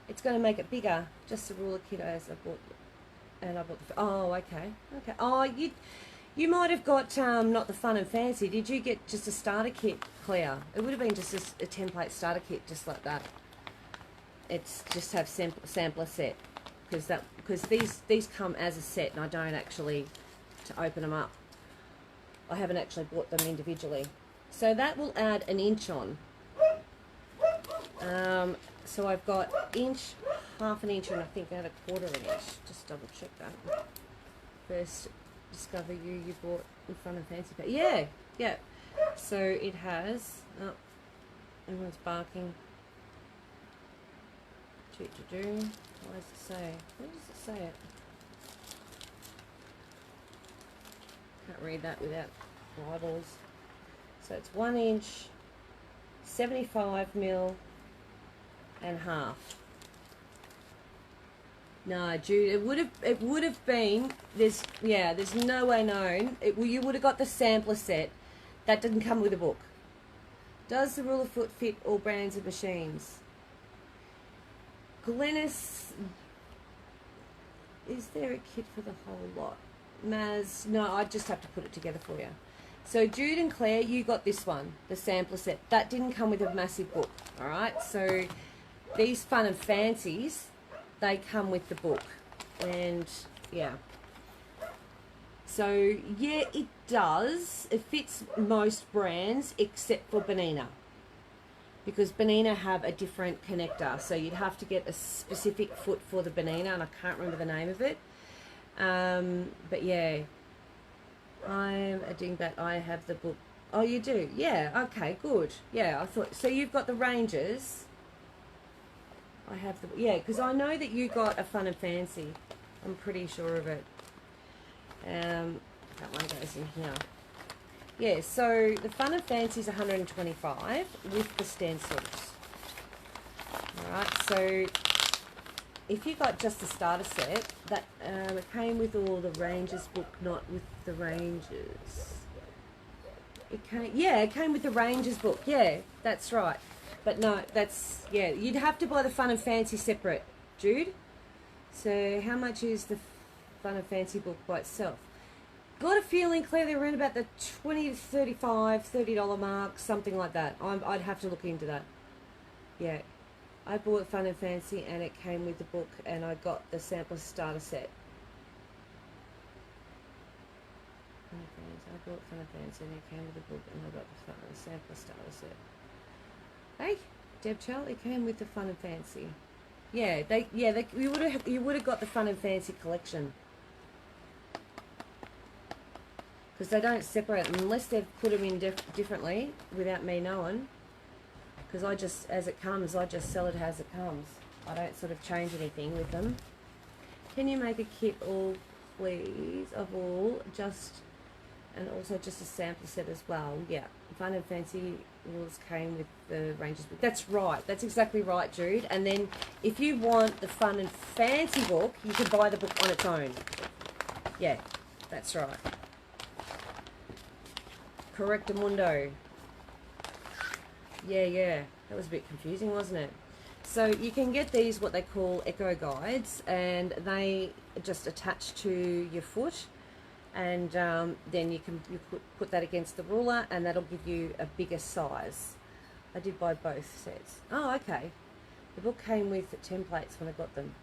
it's going to make it bigger. Just the ruler kiddos I bought, and I bought the. Oh, okay, okay. Oh, you might have got not the Fun and Fancy. Did you get just a starter kit, Claire? It would have been just a template starter kit, just like that. It's just have sampler set, because these come as a set, and I don't actually to open them up. I haven't actually bought them individually, so that will add an inch on. So I've got inch, half an inch, and I think I had a quarter of an inch. Just double check that. First discover you bought in Fun and Fancy. Yeah, yeah. So it has. Oh, everyone's barking. What does it say? What does it say? Can't read that without Bibles. So it's 1 inch, 75 mil and half. No, Jude, it would have been there's no way known. You would have got the sampler set. That didn't come with a book. Does the ruler foot fit all brands of machines? Glennis, is there a kit for the whole lot? Maz, no, I just have to put it together for you. So Jude and Claire, you got this one, the sampler set. That didn't come with a massive book, all right? So these Fun and Fancies, they come with the book, and yeah. So yeah, it does. It fits most brands except for Benina, because Benina have a different connector. So you'd have to get a specific foot for the Benina, and I can't remember the name of it. But yeah, I'm a dingbat. I have the book. Oh, you do? Yeah. Okay. Good. Yeah. I thought so. You've got the Rangers. I have the because I know that you got a Fun and Fancy. I'm pretty sure of it. That one goes in here. Yeah. So the Fun and Fancy is 125 with the stencils. All right. So if you got just the starter set, that it came with all the Rangers book, not with the Rangers. It came with the Rangers book. Yeah, that's right. But no, you'd have to buy the Fun and Fancy separate, Jude. So how much is the Fun and Fancy book by itself? Got a feeling, Claire, they're around about the $20 to $30 mark, something like that. I'd have to look into that. Yeah. I bought Fun and Fancy and it came with the book, and I got the sampler starter set. I bought Fun and Fancy and it came with the book, and I got the sampler starter set. Hey, Deb Chell, it came with the Fun and Fancy. Yeah, you would have got the Fun and Fancy collection, because they don't separate them unless they've put them in differently without me knowing. Because I just, as it comes, I just sell it as it comes. I don't sort of change anything with them. Can you make a kit all, please, of all, and also just a sampler set as well? Yeah, Fun and Fancy rules came with the Rangers book. That's right. That's exactly right, Jude. And then if you want the Fun and Fancy book, you can buy the book on its own. Yeah, that's right. Correctamundo. Yeah. That was a bit confusing, wasn't it? So you can get these, what they call echo guides, and they just attach to your foot, and then you put that against the ruler, and that'll give you a bigger size. I did buy both sets. Oh, okay. The book came with templates when I got them.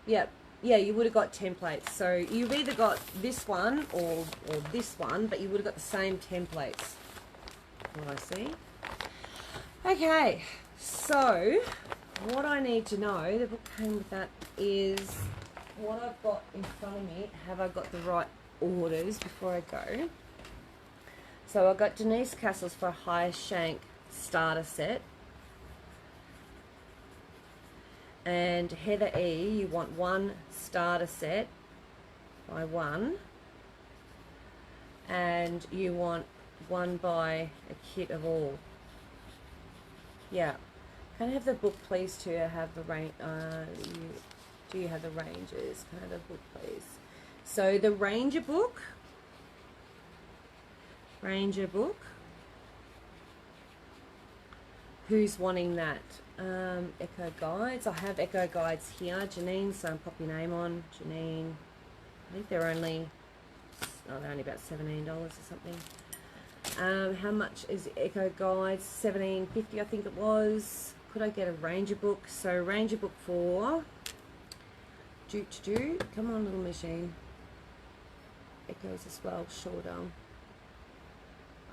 Yep. Yeah, you would have got templates. So you've either got this one or this one, but you would have got the same templates. What I see. Okay, so what I need to know, the book came with that, is what I've got in front of me. Have I got the right orders before I go? So I got Denise Castles for a high shank starter set. And Heather E, you want one starter set by one. And you want one by a kit of all. Yeah. Can I have the book, please, to have the range? Do you have the ranges? Can I have the book, please? So the Ranger book. Ranger book. Who's wanting that? Echo Guides. I have Echo Guides here. Janine, so I'll pop your name on. Janine. I think they're only about $17 or something. How much is Echo Guides? $17.50, I think it was. Could I get a Ranger book? So Ranger book for Jute. Come on, little machine. Echoes as well, shorter.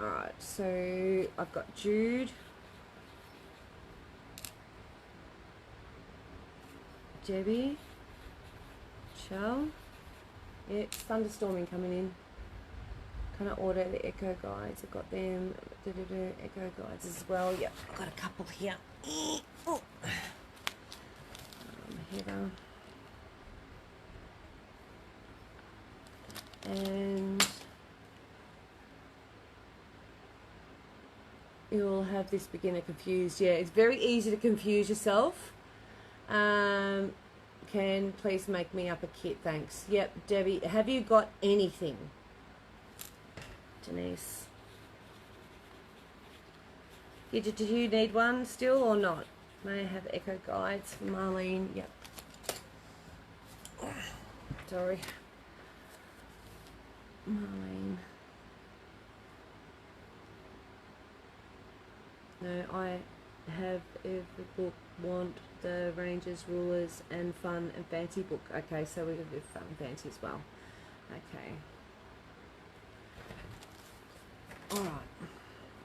Alright, so I've got Jude, Debbie, Shell. Yeah, thunderstorming coming in. Can I order the Echo Guides? I've got them. Echo Guides as well. Yep, I've got a couple here. Oh. Heather. And you'll have this beginner confused. Yeah, it's very easy to confuse yourself. Can please make me up a kit, thanks. Yep, Debbie, have you got anything? Denise. Do you need one still or not? May I have Echo Guides for Marlene? Yep. Sorry. Marlene. No, I have every book, want the Rangers, Rulers, and Fun and Fancy book. Okay, so we're going to do Fun and Fancy as well. Okay.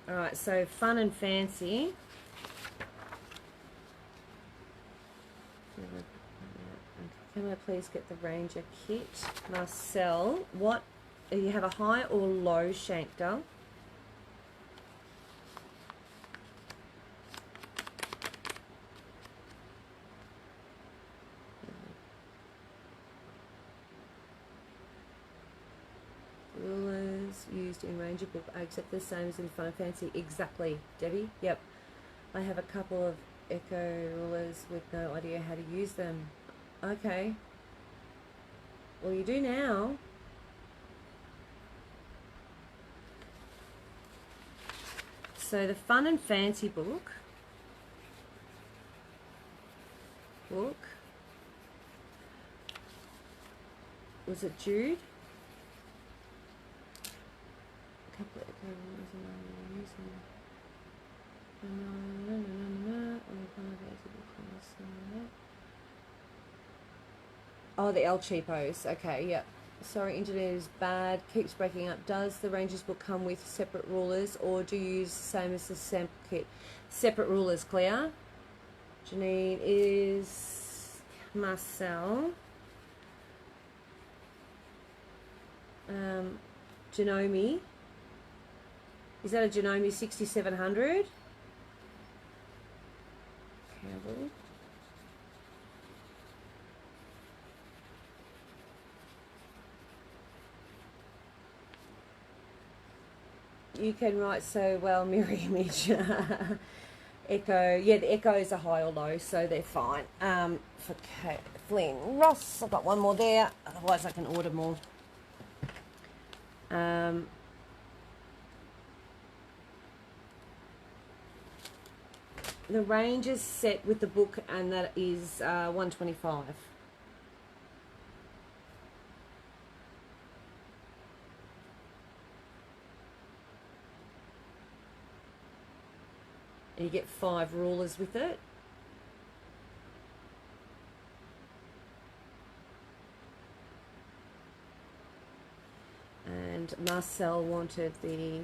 Alright, so Fun and Fancy. Can I please get the Ranger kit? Marcel, what, you have a high or low shank dull? Rulers used in Ranger book are exactly the same as in Fun and Fancy. Exactly, Debbie. Yep. I have a couple of Echo Rulers with no idea how to use them. Okay. Well, you do now. So the Fun and Fancy book. Was it Jude? A couple of Echo Rulers and I'm using. Oh, the El Cheapos. Okay, yep. Sorry, internet is bad. Keeps breaking up. Does the Rangers book come with separate rulers, or do you use the same as the sample kit? Separate rulers, Claire. Janine is Marcel. Janome. Is that a Janome 6700? Campbell. You can write so well, mirror image. Echo, yeah, the echoes are high or low, so they're fine. For Kathleen Ross, I've got one more there, otherwise I can order more. The Rangers set with the book, and that is $125. And you get 5 rulers with it. And Marcel wanted the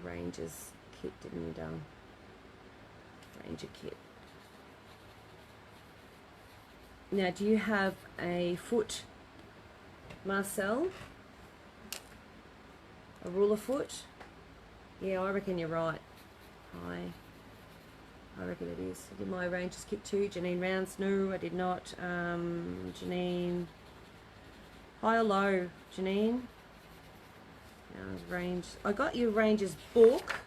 Rangers kit, didn't he? Ranger kit. Now, do you have a foot, Marcel? A ruler foot? Yeah, I reckon you're right. I reckon it is. I did my Rangers kit too. Janine Rounds. No, I did not. Janine. High or low, Janine? No, it was range. I got your Rangers book.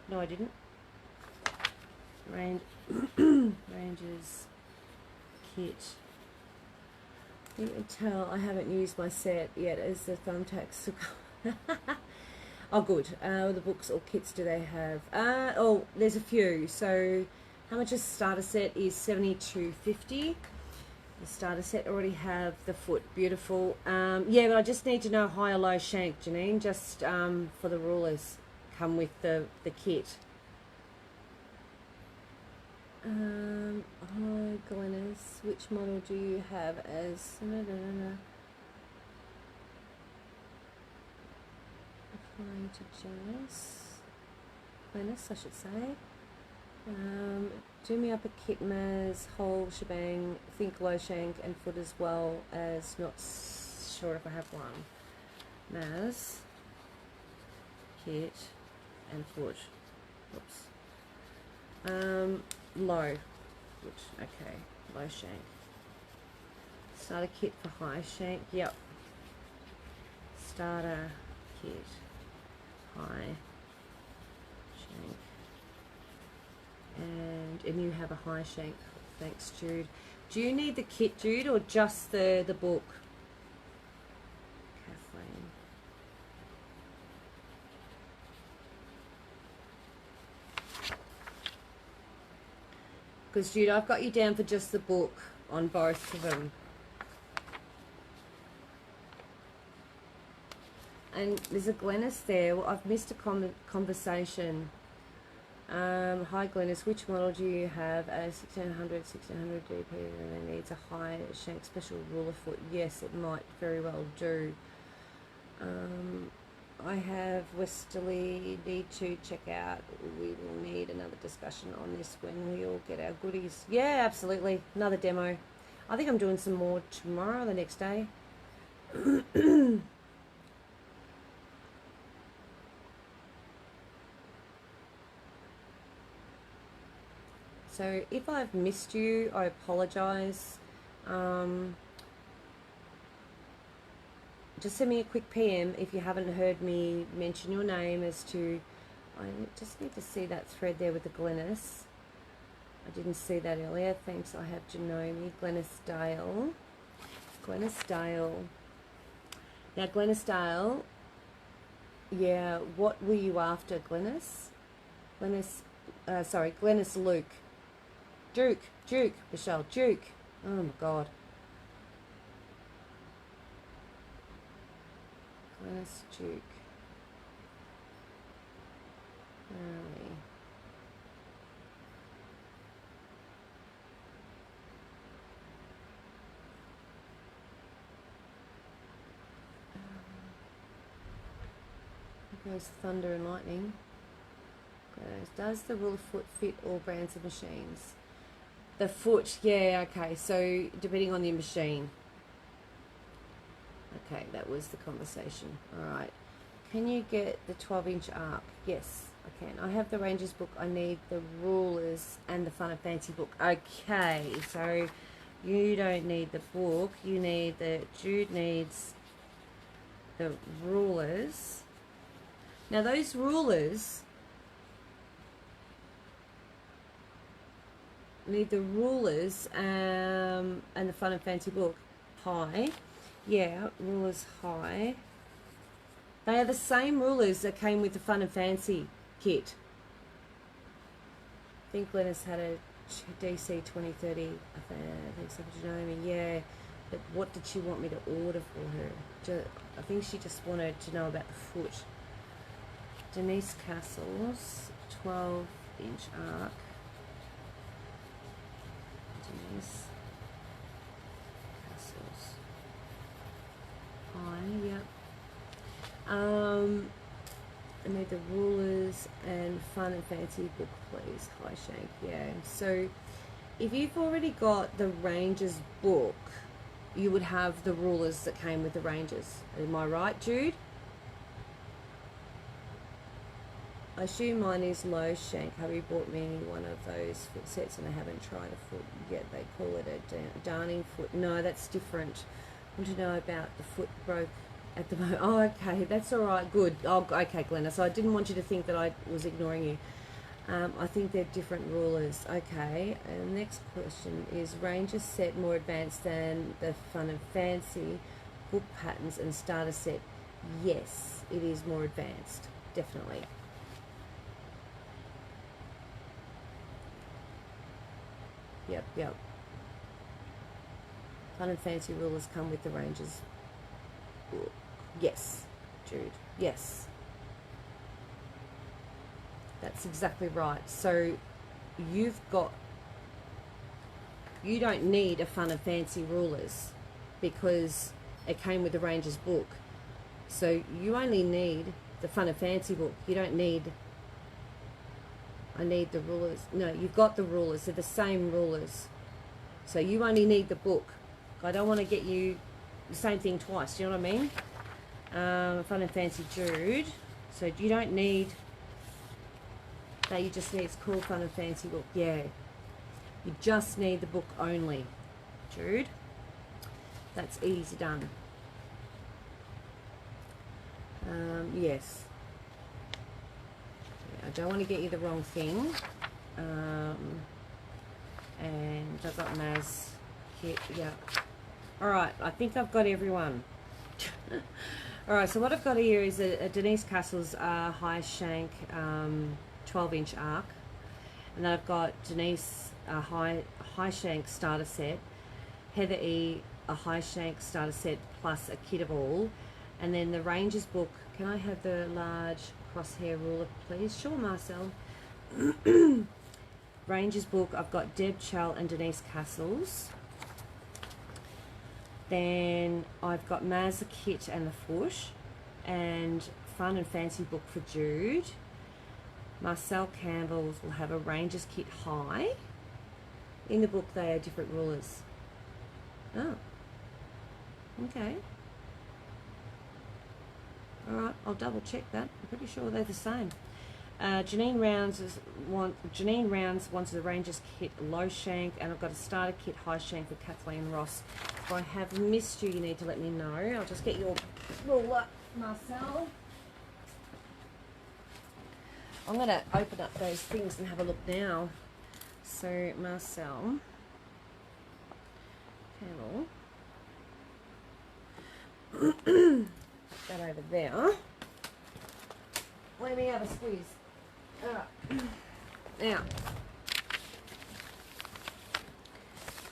No, I didn't. Rangers kit. You can tell I haven't used my set yet as the thumbtacks. Oh, good. The books or kits do they have? Oh, there's a few. So, how much a starter set is $72.50. The starter set already have the foot. Beautiful. Yeah, but I just need to know high or low shank, Janine. Just for the rulers, come with the kit. Hi, Glennis. Which model do you have as? Applying to Glennis, I should say. Do me up a kit, Maz, whole shebang, think low shank and foot as well as, not sure if I have one. Maz, kit and foot. Oops. Low. Foot. Okay, low shank. Starter kit for high shank. Yep. Starter kit. High shank. And you have a high shank. Thanks, Jude. Do you need the kit, Jude, or just the book? Kathleen. Because, Jude, I've got you down for just the book on both of them. And there's a Glennis there. Well, I've missed a conversation. Hi Glennis, which model do you have? A 1600 DP and it needs a high shank special ruler foot. Yes, it might very well do. I have Westalee, need to check out. We will need another discussion on this when we all get our goodies. Yeah, absolutely. Another demo. I think I'm doing some more tomorrow or the next day. So if I've missed you, I apologise. Just send me a quick PM if you haven't heard me mention your name as to... I just need to see that thread there with the Glennis. I didn't see that earlier. Thanks. I have Janome, Glennis Dale. Glennis Dale. Now, Glennis Dale, yeah, what were you after, Glennis? Glennis Luke. Duke, Michelle, Duke. Oh my God. Glennis Duke. Where are we? Here goes Thunder and Lightning. Does the ruler foot fit all brands of machines? The foot, yeah, okay, so depending on your machine. Okay, that was the conversation. Alright. Can you get the 12-inch arc? Yes, I can. I have the Rangers book. I need the rulers and the Fun and Fancy book. Okay, so you don't need the book. You need the... Jude needs the rulers. Now, those rulers... need the rulers and the Fun and Fancy book. High. Yeah, rulers high. They are the same rulers that came with the Fun and Fancy kit. I think Glennis had a DC 2030. I think so, Janome. Yeah, but what did she want me to order for her? I think she just wanted to know about the foot. Denise Castles, 12-inch arc. Denise Castles. High. I need the rulers and fun and fancy book, please. High shank, yeah. So if you've already got the Rangers book, you would have the rulers that came with the Rangers. Am I right, Jude? I assume mine is low shank. Hubby bought me one of those foot sets and I haven't tried a foot yet. They call it a darning foot. No, that's different. I want to know about the foot broke at the moment. Oh, okay, that's all right. Good. Oh, okay, Glenna. So I didn't want you to think that I was ignoring you. I think they're different rulers. Okay. And the next question is: Ranger set more advanced than the Fun and Fancy book patterns and starter set? Yes, it is more advanced. Definitely. Yep. Fun and Fancy rulers come with the Rangers book. Yes, Jude. Yes. That's exactly right. So you don't need a Fun and Fancy rulers because it came with the Rangers book. So you only need the Fun and Fancy book. You don't need, I need the rulers. No, you've got the rulers. They're the same rulers. So you only need the book. I don't want to get you the same thing twice. Do you know what I mean? Fun and Fancy Jude. So you don't need that. You just need, it's called Fun and Fancy book. Yeah. You just need the book only, Jude. That's easy done. Yes. I don't want to get you the wrong thing. And I've got Maz kit. Yeah. Alright, I think I've got everyone. Alright, so what I've got here is a Denise Castle's high shank 12-inch arc. And then I've got Denise high shank starter set. Heather E a high shank starter set plus a kit of all. And then the Rangers book. Can I have the large crosshair ruler, please? Sure, Marcel. Rangers book, I've got Deb Chell and Denise Castles. Then I've got Maz the kit and the foot. And Fun and Fancy book for Jude. Marcel Campbell's will have a Rangers kit high. In the book they are different rulers. Oh. Okay. Alright, I'll double check that. I'm pretty sure they're the same. Janine Rounds wants the Rangers kit low shank, and I've got a starter kit high shank for Kathleen Ross. If I have missed you, you need to let me know. I'll just get your ruler, Marcel. I'm going to open up those things and have a look now. So, Marcel Campbell. That over there. Let me have a squeeze. Alright. Now,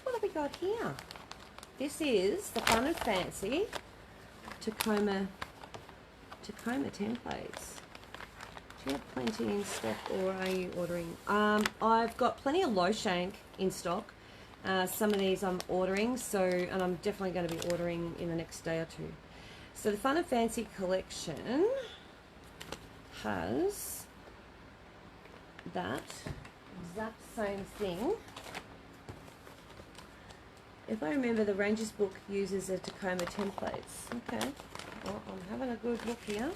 what have we got here? This is the Fun and Fancy Tacoma templates. Do you have plenty in stock, or are you ordering? I've got plenty of low shank in stock. Some of these I'm ordering, and I'm definitely going to be ordering in the next day or two. So the Fun and Fancy collection has that exact same thing. If I remember, the Rangers book uses the Tacoma templates. Okay, well, I'm having a good look here.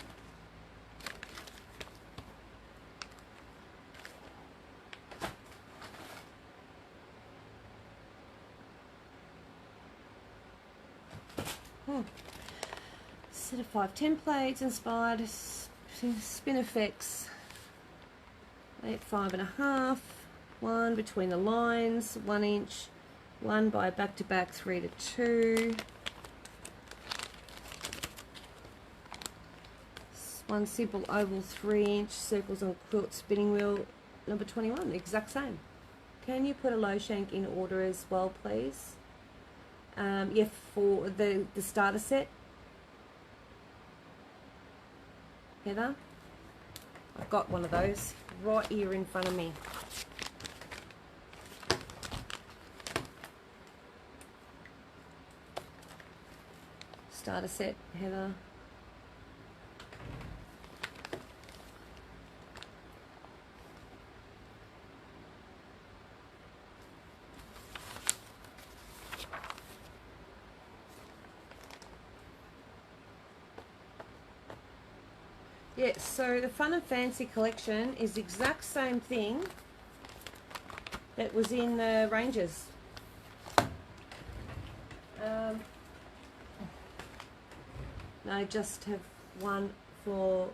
Set of 5 templates inspired spin effects. 8 5.5, 1 between the lines, 1 inch, 1 by back to back 3 to 2, 1 simple oval 3-inch circles on quilt spinning wheel number 21, the exact same. Can you put a low shank in order as well, please? Yeah, for the starter set. Heather, I've got one of those right here in front of me. Starter set, Heather. Yeah, so the Fun and Fancy collection is the exact same thing that was in the Rangers. No, just have one for,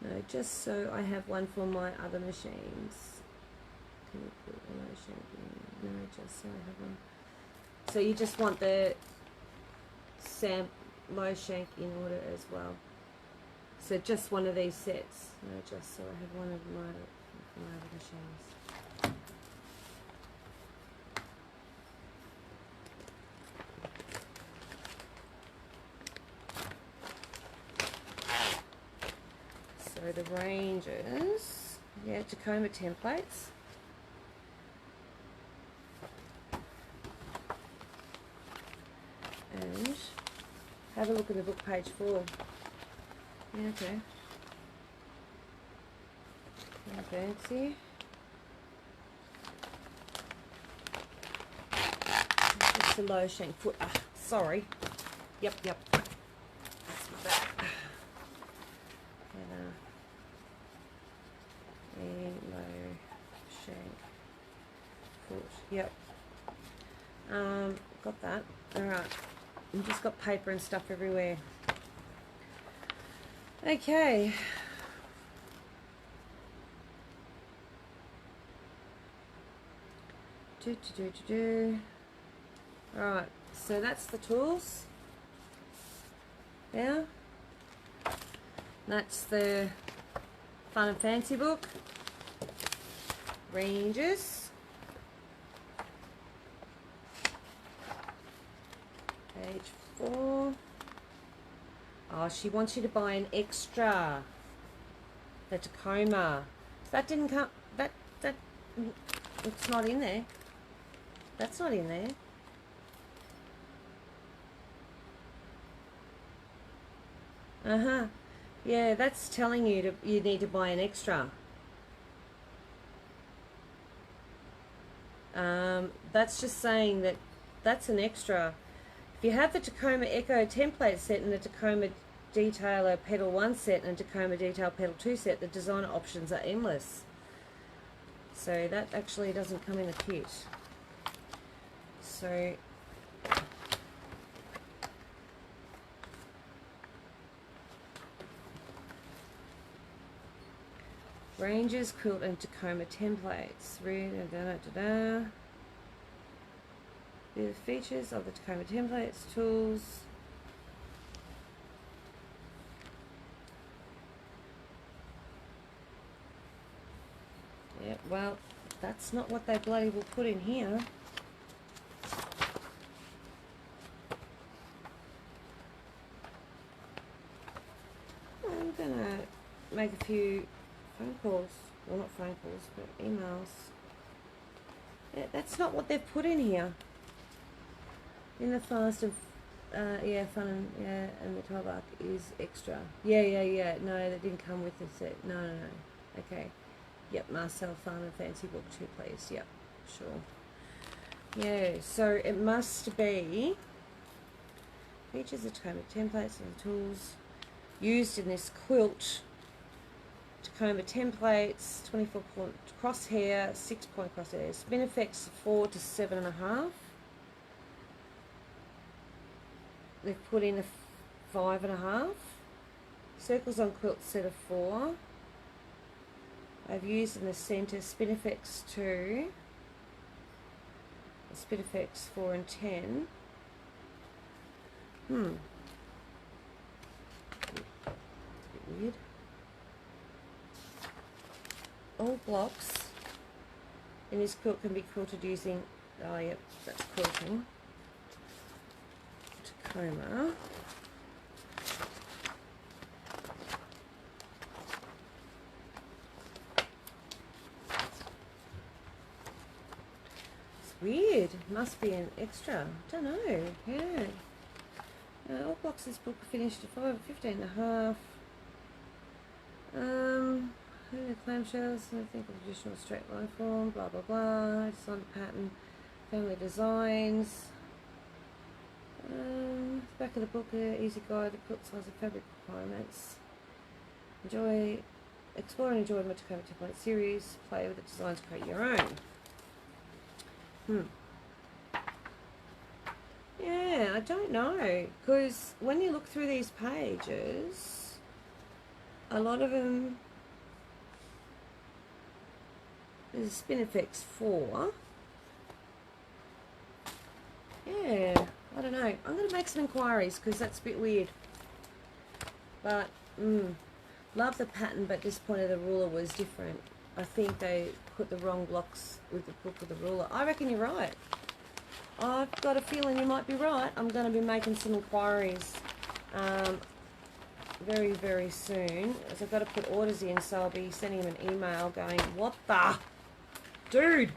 no, just so I have one for my other machines. Can you put a low shank in? No, just so I have one. So you just want the low shank in order as well. So just one of these sets. No, just so I have one of my other machines. So the Rangers, yeah, Tacoma templates. And have a look at the book, page 4. Yeah, okay. Fancy. Just a low shank foot. Sorry. Yep. That's my bad. And a low shank foot. Yep. Got that. Alright. I've just got paper and stuff everywhere. Okay. Alright, so that's the tools. Yeah. That's the Fun and Fancy book. Rangers. Page 4. Oh, she wants you to buy an extra. The Tacoma. That didn't come. That it's not in there. That's not in there. Yeah, that's telling you you need to buy an extra. That's just saying that that's an extra. If you have the Tacoma Echo template set and the Tacoma Detailer Pedal 1 set and Tacoma Detail Pedal 2 set, the designer options are endless. So that actually doesn't come in the kit. So Rangers, Quilt and Tacoma templates. The features of the Tacoma templates, tools. Yeah, well, that's not what they bloody will put in here. I'm gonna make a few phone calls. Well, not phone calls, but emails. Yeah, that's not what they've put in here. In the fast of, yeah, fun and, yeah, and the 12 arc is extra. Yeah. No, that didn't come with the set. No. Okay. Yep, Marcel Fun and Fancy book 2, please. Yep, sure. Yeah, so it must be features of Tacoma templates and tools used in this quilt. Tacoma templates, 24-point crosshair, 6-point crosshair. Spin effects 4 to 7.5. They've put in a 5.5. Circles on quilt set of 4. I've used in the centre spin effects 2. Spin effects 4 and 10. It's a bit weird. All blocks in this quilt can be quilted using, oh yep, that's quilting. Tacoma. It's weird. Must be an extra. Don't know. Yeah. All blocks this book are finished at 15.5. Clamshells, I think of traditional straight line form, blah blah blah. Design pattern, family designs. Back of the book, easy guide, the quilt size and fabric requirements. Explore and enjoy my Tacoma 2.0 series. Play with the designs, create your own. Yeah, I don't know, because when you look through these pages, a lot of them, there's Spin Effects 4. Yeah, I don't know. I'm going to make some inquiries because that's a bit weird. But, love the pattern, but disappointed the ruler was different. I think they put the wrong blocks with the book of the ruler. I reckon you're right. I've got a feeling you might be right. I'm going to be making some inquiries very, very soon, as I've got to put orders in, so I'll be sending him an email going, what the? Dude!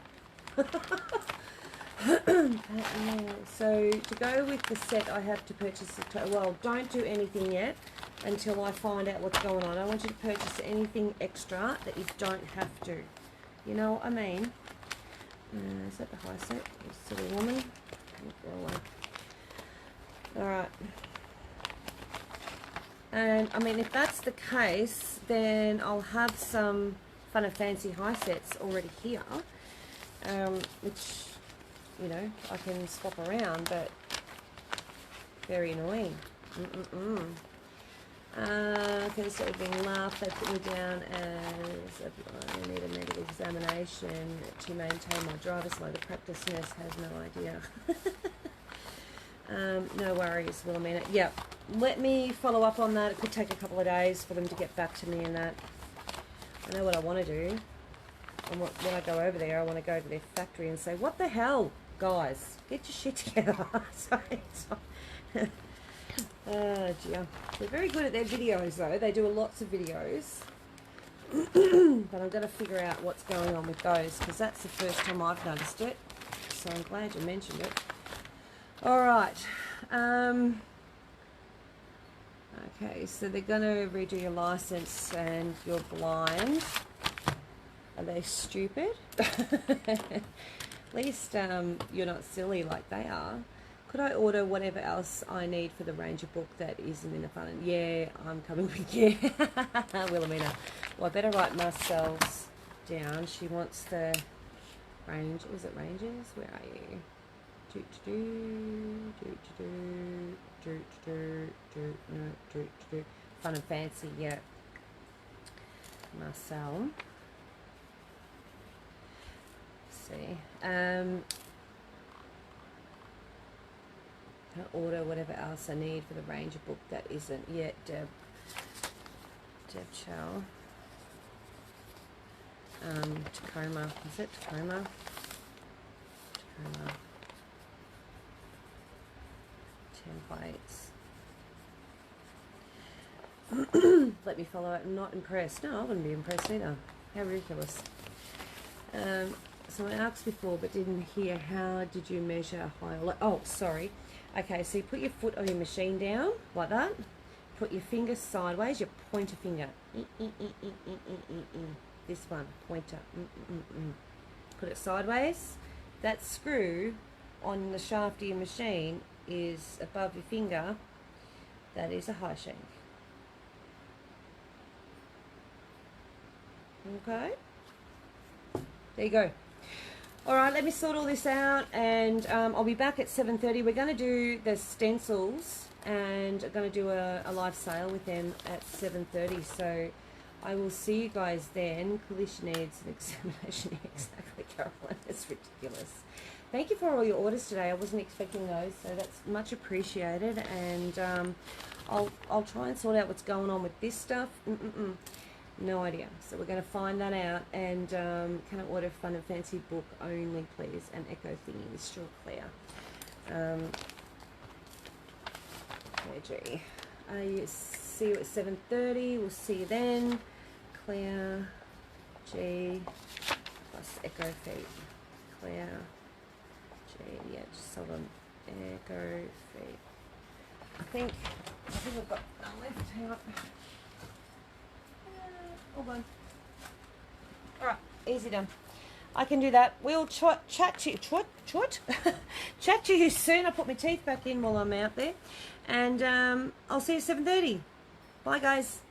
So, to go with the set, I have to purchase well, don't do anything yet until I find out what's going on. I want you to purchase anything extra that you don't have to. You know what I mean? Is that the high set? You silly woman. Alright. And, I mean, if that's the case, then I'll have some fun and fancy high sets already here. Which, you know, I can swap around, but very annoying. Okay, so being laughed, they put me down as I need a medical examination to maintain my driver's license. The practice nurse has no idea. No worries, Wilhelmina. Yeah, let me follow up on that. It could take a couple of days for them to get back to me and that. I know what I want to do. And when I go over there, I want to go to their factory and say, what the hell, guys? Get your shit together. Sorry. Oh dear. They're very good at their videos though. They do lots of videos. But I'm going to figure out what's going on with those, because that's the first time I've noticed it. So I'm glad you mentioned it. Alright. Okay, so they're going to redo your license and you're blind. Are they stupid? At least you're not silly like they are. Could I order whatever else I need for the Ranger book that isn't in the front? Yeah, I'm coming with you. Wilhelmina. Well, I better write Marcel's down. She wants the range. Is it Rangers? Where are you? Fun and fancy, yeah. Marcel. Let's see. I'll order whatever else I need for the Ranger book that isn't yet. Deb Chow. Tacoma. Is it Tacoma? Tacoma. Templates. Let me follow it. I'm not impressed. No, I wouldn't be impressed either. How ridiculous. So I asked before but didn't hear, how did you measure high or low? Oh, sorry. Okay, so you put your foot on your machine down, like that. Put your finger sideways, your pointer finger. This one, pointer. Put it sideways. That screw on the shaft of your machine is above your finger. That is a high shank. Okay. There you go. Alright, let me sort all this out, and I'll be back at 7:30. We're going to do the stencils, and I'm going to do a live sale with them at 7:30. So I will see you guys then. Collision needs an examination. Exactly, Caroline. It's ridiculous. Thank you for all your orders today. I wasn't expecting those, so that's much appreciated. And I'll try and sort out what's going on with this stuff. No idea. So we're going to find that out. And can I order Fun and Fancy book only, please? And Echo thingy. Sure, Claire. Claire G. See you at 7:30. We'll see you then. Claire G plus Echo feet. Claire G. Yeah, just hold on. Echo feet. I think we've got one left. Hang on. Hold on. Alright, easy done. I can do that. We'll chat to you. Chat to you soon. I put my teeth back in while I'm out there. And I'll see you at 7:30. Bye, guys.